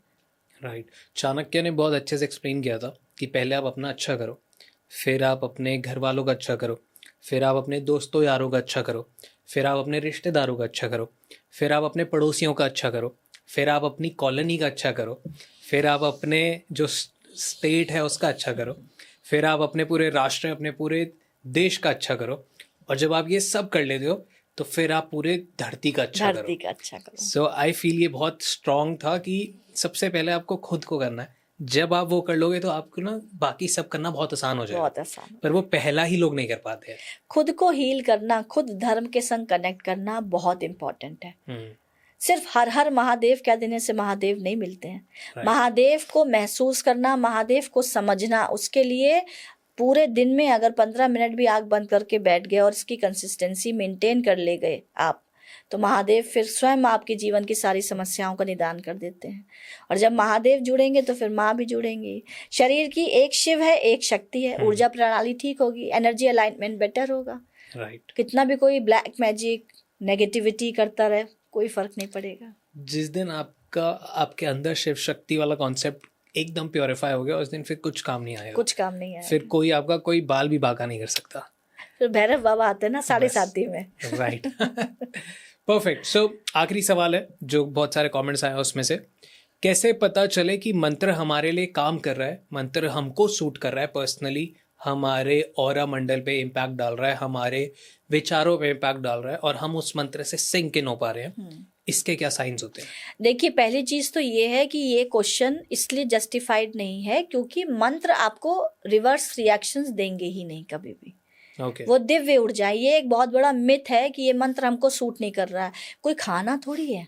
राइट। चाणक्य ने बहुत अच्छे से एक्सप्लेन किया था कि पहले आप अपना अच्छा करो, फिर आप अपने घर वालों का अच्छा करो, फिर आप अपने दोस्तों यारों का अच्छा करो, फिर आप अपने रिश्तेदारों का अच्छा करो, फिर आप अपने पड़ोसियों का अच्छा करो, फिर आप अपनी कॉलोनी का अच्छा करो, फिर आप अपने जो स्टेट है उसका अच्छा करो, फिर आप अपने पूरे राष्ट्र, अपने पूरे देश का अच्छा करो। और जब आप ये सब कर लेते हो तो फिर आप पूरे धरती का अच्छा करो। धरती का अच्छा करो। सो आई फील ये बहुत स्ट्रांग था कि सबसे पहले आपको खुद को करना है। जब आप वो कर लोगे तो आपको ना बाकी सब करना बहुत आसान हो जाएगा। बहुत आसान। पर वो पहला ही लोग नहीं कर पाते हैं। खुद को हील करना, खुद धर्म के संग कनेक्ट करना बहुत इम्पोर्टेंट है। सिर्फ हर हर महादेव कह देने से महादेव नहीं मिलते हैं। Right. महादेव को महसूस करना, महादेव को समझना, उसके लिए पूरे दिन में अगर 15 मिनट भी आंख बंद करके बैठ गए और इसकी कंसिस्टेंसी मेंटेन कर ले गए आप, तो महादेव फिर स्वयं आपके जीवन की सारी समस्याओं का निदान कर देते हैं। और जब महादेव जुड़ेंगे तो फिर माँ भी जुड़ेंगी। शरीर की एक शिव है, एक शक्ति है। ऊर्जा प्रणाली ठीक होगी, एनर्जी अलाइनमेंट बेटर होगा। राइट। कितना भी कोई ब्लैक मैजिक नेगेटिविटी करता रहे, कोई फर्क नहीं पड़ेगा। जिस दिन आपके अंदर शिव शक्ति वाला कॉन्सेप्ट एकदम प्योरीफाई हो गया, उस दिन फिर कुछ काम नहीं आएगा। कुछ काम नहीं आएगा। फिर कोई आपका कोई बाल भी बांका नहीं कर सकता। फिर भैरव बाबा आते हैं ना 7:30 में। राइट। परफेक्ट। सो आखिरी सवाल है जो बहुत सारे कमेंट्स आए हैं उसमें से, कैसे पता चले कि मंत्र हमारे लिए काम कर रहा है, मंत्र हमको सूट कर रहा है, पर्सनली हमारे ऑरा मंडल पे इम्पैक्ट डाल रहा है, हमारे विचारों पे इम्पैक्ट डाल रहा है और हम उस मंत्र से सिंक इन हो पा रहे हैं? इसके क्या साइंस होते हैं? देखिए, पहली चीज तो ये है कि ये क्वेश्चन इसलिए जस्टिफाइड नहीं है क्योंकि मंत्र आपको रिवर्स रिएक्शंस देंगे ही नहीं कभी भी। Okay. वो दिव्य ऊर्जा, ये एक बहुत बड़ा मिथ है कि ये मंत्र हमको सूट नहीं कर रहा है। कोई खाना थोड़ी है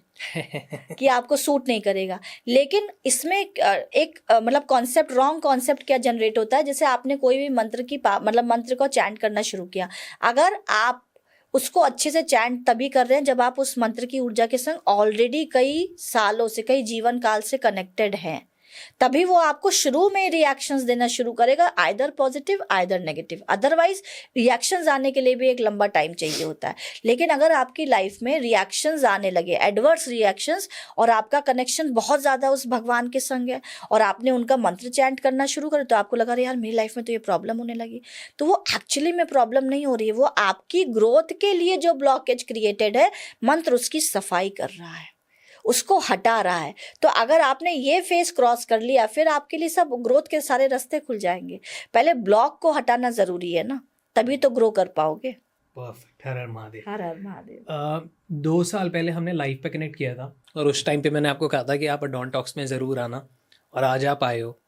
कि आपको सूट नहीं करेगा। लेकिन इसमें एक मतलब कॉन्सेप्ट, रॉन्ग कॉन्सेप्ट क्या जनरेट होता है, जैसे आपने कोई भी मंत्र की मतलब मंत्र को चैंट करना शुरू किया, अगर आप उसको अच्छे से चैंट तभी कर रहे हैं जब आप उस मंत्र की ऊर्जा के संग ऑलरेडी कई सालों से, कई जीवन काल से कनेक्टेड हैं, तभी वो आपको शुरू में रिएक्शंस देना शुरू करेगा, either positive either negative. Otherwise reactions आने के लिए भी एक लंबा टाइम चाहिए होता है। लेकिन अगर आपकी लाइफ में रिएक्शंस आने लगे, एडवर्स रिएक्शंस, और आपका कनेक्शन बहुत ज़्यादा उस भगवान के संग है और आपने उनका मंत्र चैंट करना शुरू कर, तो आपको लगा यार मेरी लाइफ में तो ये प्रॉब्लम होने लगी, तो वो एक्चुअली में प्रॉब्लम नहीं हो रही है, वो आपकी ग्रोथ के लिए जो ब्लॉकेज क्रिएटेड है, मंत्र उसकी सफाई कर रहा है, उसको हटा रहा है। तो अगर आपने ये फेस क्रॉस कर लिया, फिर आपके लिए सब ग्रोथ के सारे रास्ते खुल जाएंगे। पहले ब्लॉक को हटाना जरूरी है ना, तभी तो ग्रो कर पाओगे। परफेक्ट। हर हर महादेव। हर हर महादेव। 2 साल पहले हमने लाइव पे कनेक्ट किया था और उस टाइम पे मैंने आपको कहा था कि आप डॉन टॉक्स में ज़रूर आना, और आज आप आए हो।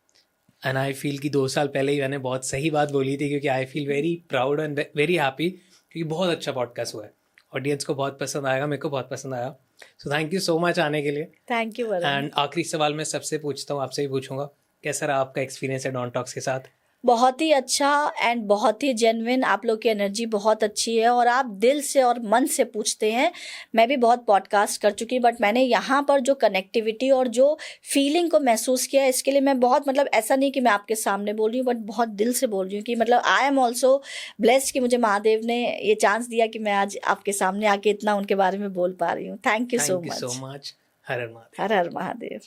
एंड आई फील कि 2 साल पहले ही मैंने बहुत सही बात बोली थी, क्योंकि I feel very proud and very happy, क्योंकि बहुत अच्छा पॉडकास्ट हुआ है, ऑडियंस को बहुत पसंद आएगा, मेरे को बहुत पसंद आया। So thank you so much आने के लिए। Thank you Varun. एंड आखिरी सवाल मैं सबसे पूछता हूँ, आपसे ही पूछूंगा, कैसा रहा आपका एक्सपीरियंस है डॉन टॉक्स के साथ? बहुत ही अच्छा एंड बहुत ही जेन्युइन। आप लोग की एनर्जी बहुत अच्छी है और आप दिल से और मन से पूछते हैं। मैं भी बहुत पॉडकास्ट कर चुकी, बट मैंने यहाँ पर जो कनेक्टिविटी और जो फीलिंग को महसूस किया, इसके लिए मैं बहुत, मतलब ऐसा नहीं कि मैं आपके सामने बोल रही हूँ, बट बहुत दिल से बोल रही हूँ कि मतलब आई एम ऑल्सो ब्लेस्ड कि मुझे महादेव ने ये चांस दिया कि मैं आज आपके सामने आके इतना उनके बारे में बोल पा रही हूँ। Thank you so much. हर हर महादेव। हर हर महादेव।